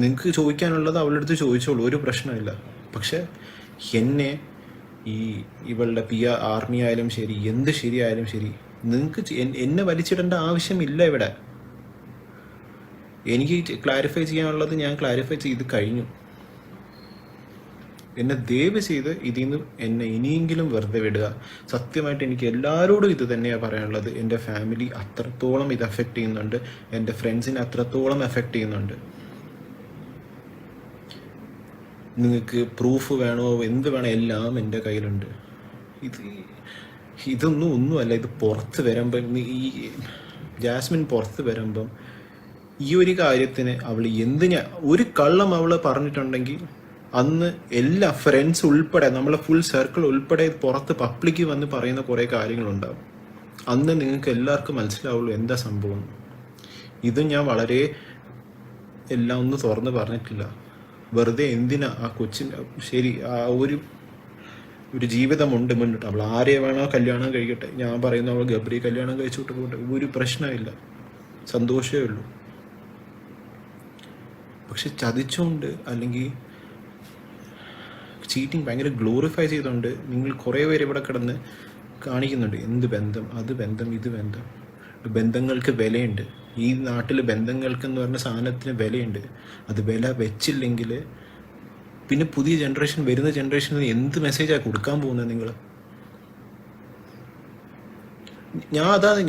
A: നിങ്ങൾക്ക് ചോദിക്കാനുള്ളത് അവളുടെ അടുത്ത് ചോദിച്ചോളൂ, ഒരു പ്രശ്നമില്ല. പക്ഷെ എന്നെ ഇവളുടെ ആർമി ആയാലും ശരി, എന്ത് ശരിയായാലും ശരി, നിങ്ങൾക്ക് എന്നെ വലിച്ചിടേണ്ട ആവശ്യമില്ല. ഇവിടെ എനിക്ക് ക്ലാരിഫൈ ചെയ്യാനുള്ളത് ഞാൻ ക്ലാരിഫൈ ചെയ്ത് കഴിഞ്ഞു. എന്നെ ദയവ് ചെയ്ത് ഇതിൽ നിന്ന് എന്നെ ഇനിയെങ്കിലും വെറുതെ വിടുക. സത്യമായിട്ട് എനിക്ക് എല്ലാവരോടും ഇത് തന്നെയാണ് പറയാനുള്ളത്. എൻ്റെ ഫാമിലി അത്രത്തോളം ഇത് അഫക്റ്റ് ചെയ്യുന്നുണ്ട്, എൻ്റെ ഫ്രണ്ട്സിനെ അത്രത്തോളം അഫക്റ്റ് ചെയ്യുന്നുണ്ട്. നിങ്ങൾക്ക് പ്രൂഫ് വേണോ എന്ത് വേണോ എല്ലാം എൻ്റെ കയ്യിലുണ്ട്. ഒന്നുമല്ല. ഇത് പുറത്ത് വരുമ്പം ഈ ജാസ്മിൻ പുറത്ത് വരുമ്പം ഈ ഒരു കാര്യത്തിന് അവൾ ഒരു കള്ളം അവൾ പറഞ്ഞിട്ടുണ്ടെങ്കിൽ അന്ന് എല്ലാ ഫ്രണ്ട്സ് ഉൾപ്പെടെ നമ്മളെ ഫുൾ സർക്കിൾ ഉൾപ്പെടെ പുറത്ത് പബ്ലിക്ക് വന്ന് പറയുന്ന കുറേ കാര്യങ്ങളുണ്ടാവും. അന്ന് നിങ്ങൾക്ക് എല്ലാവർക്കും മനസ്സിലാവുള്ളൂ എന്താ സംഭവം. ഇത് ഞാൻ വളരെ എല്ലാം ഒന്ന് തുറന്ന് പറഞ്ഞിട്ടില്ല. വെറുതെ എന്തിനാ ആ കൊച്ചിന് ശരി ആ ഒരു ജീവിതമുണ്ട് മുന്നിട്ട്. അവൾ ആരെ വേണോ കല്യാണം കഴിക്കട്ടെ. ഞാൻ പറയുന്ന അവൾ ഗബ്രി കല്യാണം കഴിച്ചോട്ട് പോകട്ടെ, ഒരു പ്രശ്നമില്ല, സന്തോഷമേ ഉള്ളൂ. പക്ഷെ ചതിച്ചുകൊണ്ട് അല്ലെങ്കിൽ ചീറ്റിങ് ഭയങ്കര ഗ്ലോറിഫൈ ചെയ്തുകൊണ്ട് നിങ്ങൾ കുറേ പേര് ഇവിടെ കിടന്ന് കാണിക്കുന്നുണ്ട്. എന്ത് ബന്ധം, അത് ബന്ധം, ഇത് ബന്ധം. ബന്ധങ്ങൾക്ക് വിലയുണ്ട്. ഈ നാട്ടിൽ ബന്ധങ്ങൾക്ക് എന്ന് പറഞ്ഞ സാധനത്തിന് വിലയുണ്ട്. അത് വില വെച്ചില്ലെങ്കിൽ പിന്നെ പുതിയ ജനറേഷൻ, വരുന്ന ജനറേഷനിൽ എന്ത് മെസ്സേജാണ് കൊടുക്കാൻ പോകുന്നത് നിങ്ങൾ?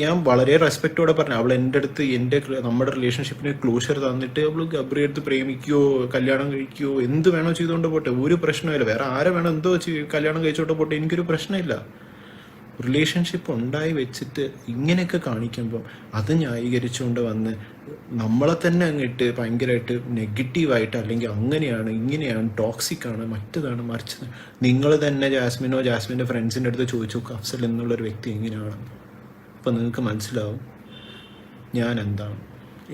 A: ഞാൻ വളരെ റെസ്പെക്റ്റോടെ പറഞ്ഞു. അവൾ എൻ്റെ അടുത്ത് നമ്മുടെ റിലേഷൻഷിപ്പിന് ക്ലോഷർ തന്നിട്ട് അവൾ ഗബ്രി അടുത്ത് പ്രേമിക്കുകയോ കല്യാണം കഴിക്കുകയോ എന്ത് വേണോ ചെയ്തുകൊണ്ട് പോട്ടെ, ഒരു പ്രശ്നമില്ല. വേറെ ആരെ വേണോ എന്തോ കല്യാണം കഴിച്ചോണ്ട് പോട്ടെ, എനിക്കൊരു പ്രശ്നമില്ല. റിലേഷൻഷിപ്പ് ഉണ്ടായി വെച്ചിട്ട് ഇങ്ങനെയൊക്കെ കാണിക്കുമ്പം അത് ന്യായീകരിച്ചുകൊണ്ട് വന്ന് നമ്മളെ തന്നെ അങ്ങിട്ട് ഭയങ്കരമായിട്ട് നെഗറ്റീവായിട്ട് അല്ലെങ്കിൽ അങ്ങനെയാണ് ഇങ്ങനെയാണ് ടോക്സിക് ആണ് മറ്റതാണ് മറിച്ചത്. നിങ്ങൾ തന്നെ ജാസ്മിൻ്റെ ഫ്രണ്ട്സിൻ്റെ അടുത്ത് ചോദിച്ചു അഫ്സൽ എന്നുള്ളൊരു വ്യക്തി എങ്ങനെയാണ്. അപ്പം നിങ്ങൾക്ക് മനസ്സിലാവും ഞാൻ എന്താണ്.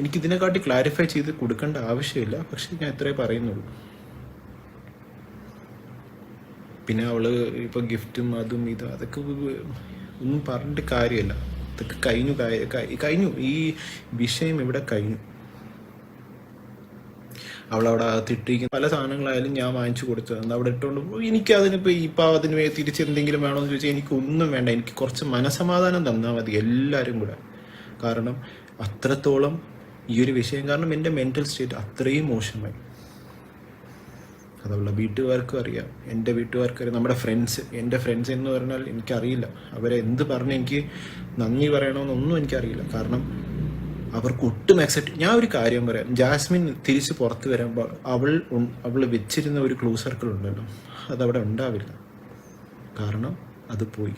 A: എനിക്കിതിനെക്കാട്ടി ക്ലാരിഫൈ ചെയ്ത് കൊടുക്കേണ്ട ആവശ്യമില്ല. പക്ഷെ ഞാൻ ഇത്രേ പറയുന്നുള്ളൂ. പിന്നെ അവള് ഇപ്പൊ ഗിഫ്റ്റും അതും ഇതും അതൊക്കെ ഒന്നും പറഞ്ഞിട്ട് കാര്യമല്ല. അതൊക്കെ കഴിഞ്ഞു. ഈ വിഷയം ഇവിടെ കഴിഞ്ഞു. അവളവിടെ അകത്തിട്ടിരിക്കുന്ന പല സാധനങ്ങളായാലും ഞാൻ വാങ്ങിച്ചു കൊടുത്തത് അവിടെ ഇട്ടുകൊണ്ട് എനിക്കതിനിപ്പോൾ അതിന് തിരിച്ചെന്തെങ്കിലും വേണമെന്ന് ചോദിച്ചാൽ എനിക്കൊന്നും വേണ്ട. എനിക്ക് കുറച്ച് മനസമാധാനം തന്നാൽ മതി എല്ലാവരും കൂടെ. കാരണം അത്രത്തോളം ഈ ഒരു വിഷയം കാരണം എൻ്റെ മെൻ്റൽ സ്റ്റേറ്റ് അത്രയും മോശമായി. അതുള്ള വീട്ടുകാർക്കും അറിയാം, എൻ്റെ വീട്ടുകാർക്കും അറിയാം, നമ്മുടെ എൻ്റെ ഫ്രണ്ട്സ് എന്ന് പറഞ്ഞാൽ എനിക്കറിയില്ല അവരെ എന്ത് പറഞ്ഞ് എനിക്ക് നന്ദി പറയണമെന്നൊന്നും എനിക്കറിയില്ല. കാരണം അവർക്ക് ഒട്ടും ഞാൻ ഒരു കാര്യം പറയാം, ജാസ്മിൻ തിരിച്ച് പുറത്ത് വരുമ്പോൾ അവൾ വെച്ചിരുന്ന ഒരു ക്ലോസ് സർക്കിൾ ഉണ്ടല്ലോ, അതവിടെ ഉണ്ടാവില്ല. കാരണം അത് പോയി.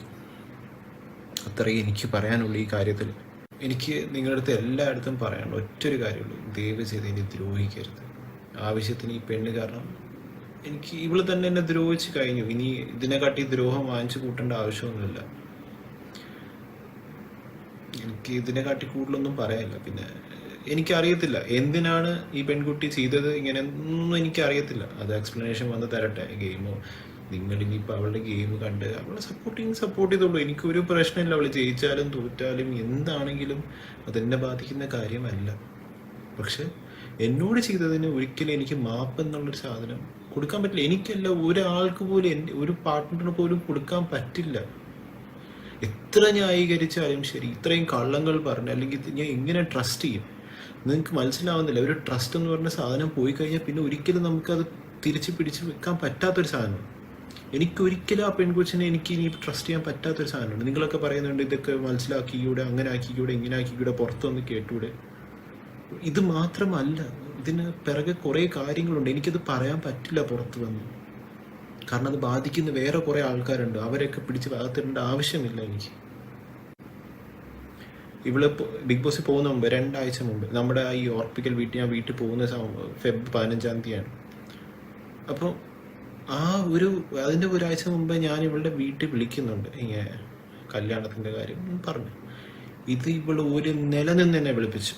A: അത്രയും എനിക്ക് പറയാനുള്ളൂ ഈ കാര്യത്തിൽ. എനിക്ക് നിങ്ങളുടെ അടുത്ത് എല്ലായിടത്തും പറയാനുള്ള ഒറ്റൊരു കാര്യമുള്ളൂ, ദയവ് ചെയ്ത് ഇനി ദ്രോഹിക്കരുത്. ആവശ്യത്തിന് ഈ പെണ്ണ് കാരണം എനിക്ക് ഇവള് തന്നെ എന്നെ ദ്രോഹിച്ച് കഴിഞ്ഞു. ഇനി ഇതിനെക്കാട്ടി ദ്രോഹം വാങ്ങിച്ചു കൂട്ടേണ്ട ആവശ്യമൊന്നുമില്ല. എനിക്ക് ഇതിനെക്കാട്ടി കൂടുതലൊന്നും പറയാനില്ല. പിന്നെ എനിക്കറിയത്തില്ല എന്തിനാണ് ഈ പെൺകുട്ടി ചെയ്തത് ഇങ്ങനെ ഒന്നും എനിക്കറിയത്തില്ല. അത് എക്സ്പ്ലനേഷൻ വന്ന് തരട്ടെ. ഗെയിമോ നിങ്ങൾ ഇനിയിപ്പോൾ അവളുടെ ഗെയിം കണ്ട് അവളെ സപ്പോർട്ട് ചെയ്തോളൂ. എനിക്കൊരു പ്രശ്നമില്ല. അവൾ ജയിച്ചാലും തോറ്റാലും എന്താണെങ്കിലും അതെന്നെ ബാധിക്കുന്ന കാര്യമല്ല. പക്ഷെ എന്നോട് ചെയ്തതിന് ഒരിക്കലും എനിക്ക് മാപ്പ് എന്നുള്ളൊരു സാധനം കൊടുക്കാൻ പറ്റില്ല. എനിക്കല്ല, ഒരാൾക്ക് പോലും ഒരു പാർട്ട്ണറിന് പോലും കൊടുക്കാൻ പറ്റില്ല. എത്ര ന്യായീകരിച്ചാലും ശരി, ഇത്രയും കള്ളങ്ങൾ പറഞ്ഞ് അല്ലെങ്കിൽ ഞാൻ എങ്ങനെ ട്രസ്റ്റ് ചെയ്യും? നിങ്ങൾക്ക് മനസ്സിലാവുന്നില്ല. ഒരു ട്രസ്റ്റ് എന്ന് പറഞ്ഞ സാധനം പോയി കഴിഞ്ഞാൽ പിന്നെ ഒരിക്കലും നമുക്കത് തിരിച്ച് പിടിച്ച് വെക്കാൻ പറ്റാത്തൊരു സാധനം. എനിക്കൊരിക്കലും ആ പെൺകൊച്ചിനെ എനിക്ക് ഇനി ട്രസ്റ്റ് ചെയ്യാൻ പറ്റാത്തൊരു സാധനമുണ്ട്. നിങ്ങളൊക്കെ പറയുന്നുണ്ട് ഇതൊക്കെ മനസ്സിലാക്കിക്കൂടെ, അങ്ങനെ ആക്കിക്കൂടെ, ഇങ്ങനെ ആക്കിക്കൂടെ, പുറത്തൊന്ന് കേട്ടൂടെ. ഇത് മാത്രമല്ല, ഇതിന് പിറകെ കുറേ കാര്യങ്ങളുണ്ട്. എനിക്കത് പറയാൻ പറ്റില്ല പുറത്ത് വന്ന്. കാരണം അത് ബാധിക്കുന്ന വേറെ കുറേ ആൾക്കാരുണ്ട്. അവരെയൊക്കെ പിടിച്ച് ഭാഗത്തിടേണ്ട ആവശ്യമില്ല എനിക്ക്. ഇവിടെ ബിഗ് ബോസിൽ പോകുന്ന മുമ്പ് 2 ആഴ്ച മുമ്പ് നമ്മുടെ ഈ ഓർപ്പിക്കൽ ഞാൻ വീട്ടിൽ പോകുന്ന ഫെബ്രുവരി 15-ാം തീയതിയാണ്. അപ്പോൾ അതിൻ്റെ ഒരാഴ്ച മുമ്പ് ഞാൻ ഇവളുടെ വീട്ടിൽ വിളിക്കുന്നുണ്ട് ഇങ്ങനെ കല്യാണത്തിൻ്റെ കാര്യം പറഞ്ഞു. ഇത് ഇവള് ഒരു നില നിന്ന് എന്നെ വിളിപ്പിച്ചു.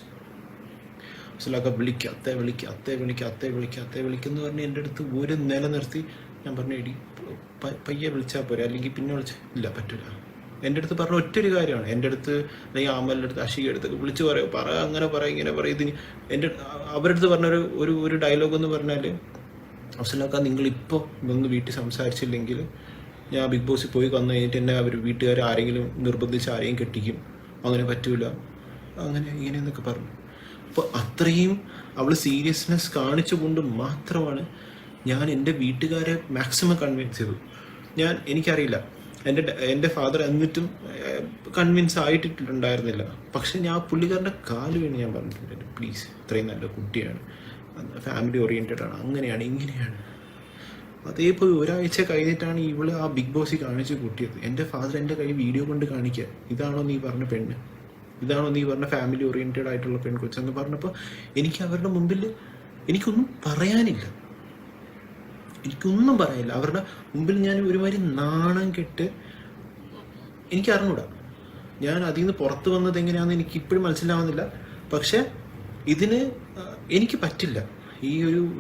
A: അഫ്സലൊക്കെ അത്തേ വിളിക്കുന്നു പറഞ്ഞ് എൻ്റെ അടുത്ത് ഒരു നില നിർത്തി. ഞാൻ പറഞ്ഞു എടി പയ്യെ വിളിച്ചാൽ പോരെ, അല്ലെങ്കിൽ പിന്നെ ഇല്ല പറ്റൂല. എൻ്റെ അടുത്ത് പറഞ്ഞ ഒറ്റൊരു കാര്യമാണ്. എൻ്റെ അടുത്ത് അല്ലെങ്കിൽ ആമലിൻ്റെ അടുത്ത് അഷിയുടെ അടുത്തൊക്കെ വിളിച്ച് ഇങ്ങനെ പറയും ഇതിന് അവരുടെ അടുത്ത് പറഞ്ഞ ഒരു ഡയലോഗ് എന്ന് പറഞ്ഞാൽ, അഫ്സലൊക്കെ നിങ്ങളിപ്പോൾ ഒന്ന് വീട്ടിൽ സംസാരിച്ചില്ലെങ്കിൽ ഞാൻ ബിഗ് ബോസിൽ പോയി വന്നു കഴിഞ്ഞിട്ട് എന്നെ വീട്ടുകാർ ആരെങ്കിലും നിർബന്ധിച്ച് ആരെയും കെട്ടിക്കും, അങ്ങനെ പറ്റൂല, അങ്ങനെ ഇങ്ങനെയെന്നൊക്കെ പറഞ്ഞു. അപ്പോൾ അത്രയും അവൾ സീരിയസ്നെസ് കാണിച്ചുകൊണ്ട് മാത്രമാണ് ഞാൻ എൻ്റെ വീട്ടുകാരെ മാക്സിമം കൺവിൻസ് ചെയ്തു. എനിക്കറിയില്ല, എൻ്റെ ഫാദർ എന്നിട്ടും കൺവിൻസ് ആയിട്ടുണ്ടായിരുന്നില്ല. പക്ഷെ ഞാൻ പുള്ളിക്കാരൻ്റെ കാല് വീണ് ഞാൻ പറഞ്ഞിട്ടുണ്ട്, പ്ലീസ്, ഇത്രയും നല്ല കുട്ടിയാണ്, ഫാമിലി ഓറിയൻറ്റഡ് ആണ്, അങ്ങനെയാണ് ഇങ്ങനെയാണ്. അതേപോലെ ഒരാഴ്ച കഴിഞ്ഞിട്ടാണ് ഇവള് ആ ബിഗ് ബോസിൽ കാണിച്ച് കൂട്ടിയത്. എൻ്റെ ഫാദർ എൻ്റെ കൈ വീഡിയോ കൊണ്ട് കാണിക്കുക, ഇതാണോ നീ പറഞ്ഞ പെണ്ണ്, ഇതാണോ നീ പറഞ്ഞ ഫാമിലി ഓറിയൻറ്റഡ് ആയിട്ടുള്ള പെൺകൊച്ചെന്ന് പറഞ്ഞപ്പോൾ എനിക്ക് അവരുടെ മുമ്പിൽ എനിക്കൊന്നും പറയാനില്ല. അവരുടെ മുമ്പിൽ ഞാൻ ഒരുമാതിരി നാണം കെട്ട്, എനിക്ക് അറിഞ്ഞൂടാ ഞാൻ അതിൽ നിന്ന് പുറത്ത് വന്നത് എങ്ങനെയാണെന്ന് എനിക്ക് ഇപ്പോഴും മനസ്സിലാവുന്നില്ല. പക്ഷെ ഇതിന് എനിക്ക് പറ്റില്ല. ഈ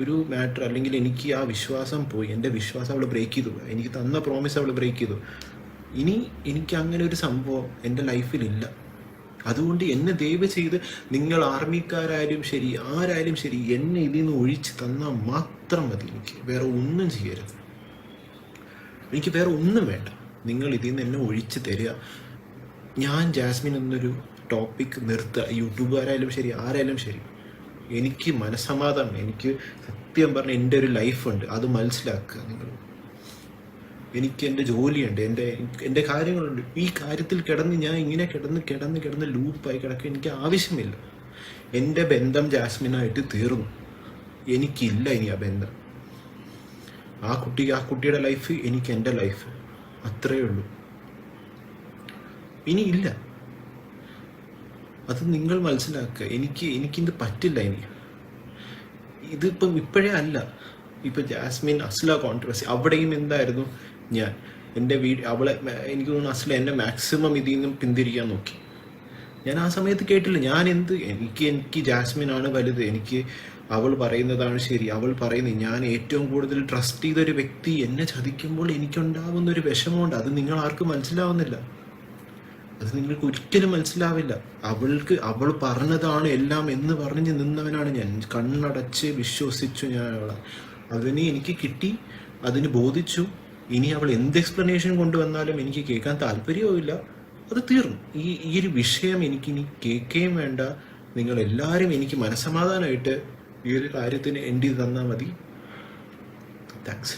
A: ഒരു മാറ്റർ, അല്ലെങ്കിൽ എനിക്ക് ആ വിശ്വാസം പോയി, എൻ്റെ വിശ്വാസം അവൾ ബ്രേക്ക് ചെയ്തു, എനിക്ക് തന്ന പ്രോമിസ് അവൾ ബ്രേക്ക് ചെയ്തു. ഇനി എനിക്ക് അങ്ങനെ ഒരു സംഭവം എൻ്റെ ലൈഫിലില്ല. അതുകൊണ്ട് എന്നെ ദയവ് ചെയ്ത് നിങ്ങൾ ആർമിക്കാരായാലും ശരി, ആരായാലും ശരി, എന്നെ ഇതിൽ നിന്ന് ഒഴിച്ച് തന്നാൽ മാത്രം മതി. എനിക്ക് വേറെ ഒന്നും ചെയ്യരുത്, എനിക്ക് വേറെ ഒന്നും വേണ്ട. നിങ്ങൾ ഇതിൽ നിന്ന് എന്നെ ഒഴിച്ച് തരിക. ഞാൻ ജാസ്മിൻ എന്നൊരു ടോപ്പിക് നിർത്തുക. യൂട്യൂബുകാരായാലും ശരി, ആരായാലും ശരി, എനിക്ക് മനസ്സമാധാനം, എനിക്ക് സത്യം പറഞ്ഞ എൻ്റെ ഒരു ലൈഫുണ്ട്, അത് മനസ്സിലാക്കുക നിങ്ങൾ. എനിക്ക് എൻ്റെ ജോലിയുണ്ട്, എൻ്റെ കാര്യങ്ങളുണ്ട്. ഈ കാര്യത്തിൽ കിടന്ന് ഞാൻ ഇങ്ങനെ കിടന്ന് ലൂപ്പായി കിടക്കുക എനിക്ക് ആവശ്യമില്ല. എൻ്റെ ബന്ധം ജാസ്മിനായിട്ട് തീർന്നു, എനിക്കില്ല ഇനി ആ ബന്ധം. ആ കുട്ടിയുടെ ലൈഫ്, എനിക്ക് എൻ്റെ ലൈഫ്, അത്രയേ ഉള്ളൂ. ഇനി ഇല്ല, അത് നിങ്ങൾ മനസ്സിലാക്കുക. എനിക്കിത് പറ്റില്ല. ഇതിപ്പം ഇപ്പോഴേ അല്ല. ഇപ്പം ജാസ്മിൻ അസ്ല കോൺട്രവേഴ്സി, അവിടെയും എന്തായിരുന്നു ഞാൻ എൻ്റെ അവളെ, എനിക്ക് തോന്നുന്നു അസ്ല എന്നെ മാക്സിമം ഇതിൽ നിന്നും പിന്തിരിക്കാൻ നോക്കി. ഞാൻ ആ സമയത്ത് കേട്ടില്ല. എനിക്ക് ജാസ്മിനാണ് വലുത്, എനിക്ക് അവൾ പറയുന്നതാണ് ശരി, അവൾ പറയുന്നത്. ഞാൻ ഏറ്റവും കൂടുതൽ ട്രസ്റ്റ് ചെയ്തൊരു വ്യക്തി എന്നെ ചതിക്കുമ്പോൾ എനിക്കുണ്ടാവുന്ന ഒരു വിഷമമുണ്ട്. അത് നിങ്ങൾ ആർക്കും മനസ്സിലാവുന്നില്ല, അത് നിങ്ങൾക്ക് ഒരിക്കലും മനസ്സിലാവില്ല. അവൾ പറഞ്ഞതാണ് എല്ലാം എന്ന് പറഞ്ഞ് നിന്നവനാണ് ഞാൻ. കണ്ണടച്ച് വിശ്വസിച്ചു ഞാൻ അവളെ. അതിന് എനിക്ക് കിട്ടി, അതിന് ബോധിച്ചു. ഇനി അവൾ എന്ത് എക്സ്പ്ലനേഷൻ കൊണ്ടുവന്നാലും എനിക്ക് കേൾക്കാൻ താല്പര്യവുമില്ല. അത് തീർന്നു. ഈ ഒരു വിഷയം എനിക്കിനി കേൾക്കുകയും വേണ്ട. നിങ്ങൾ എല്ലാവരും എനിക്ക് മനസ്സമാധാനമായിട്ട് ഈ ഒരു കാര്യത്തിന് എൻഡ് ചെയ്ത് തന്നാൽ മതി. താങ്ക്സ്.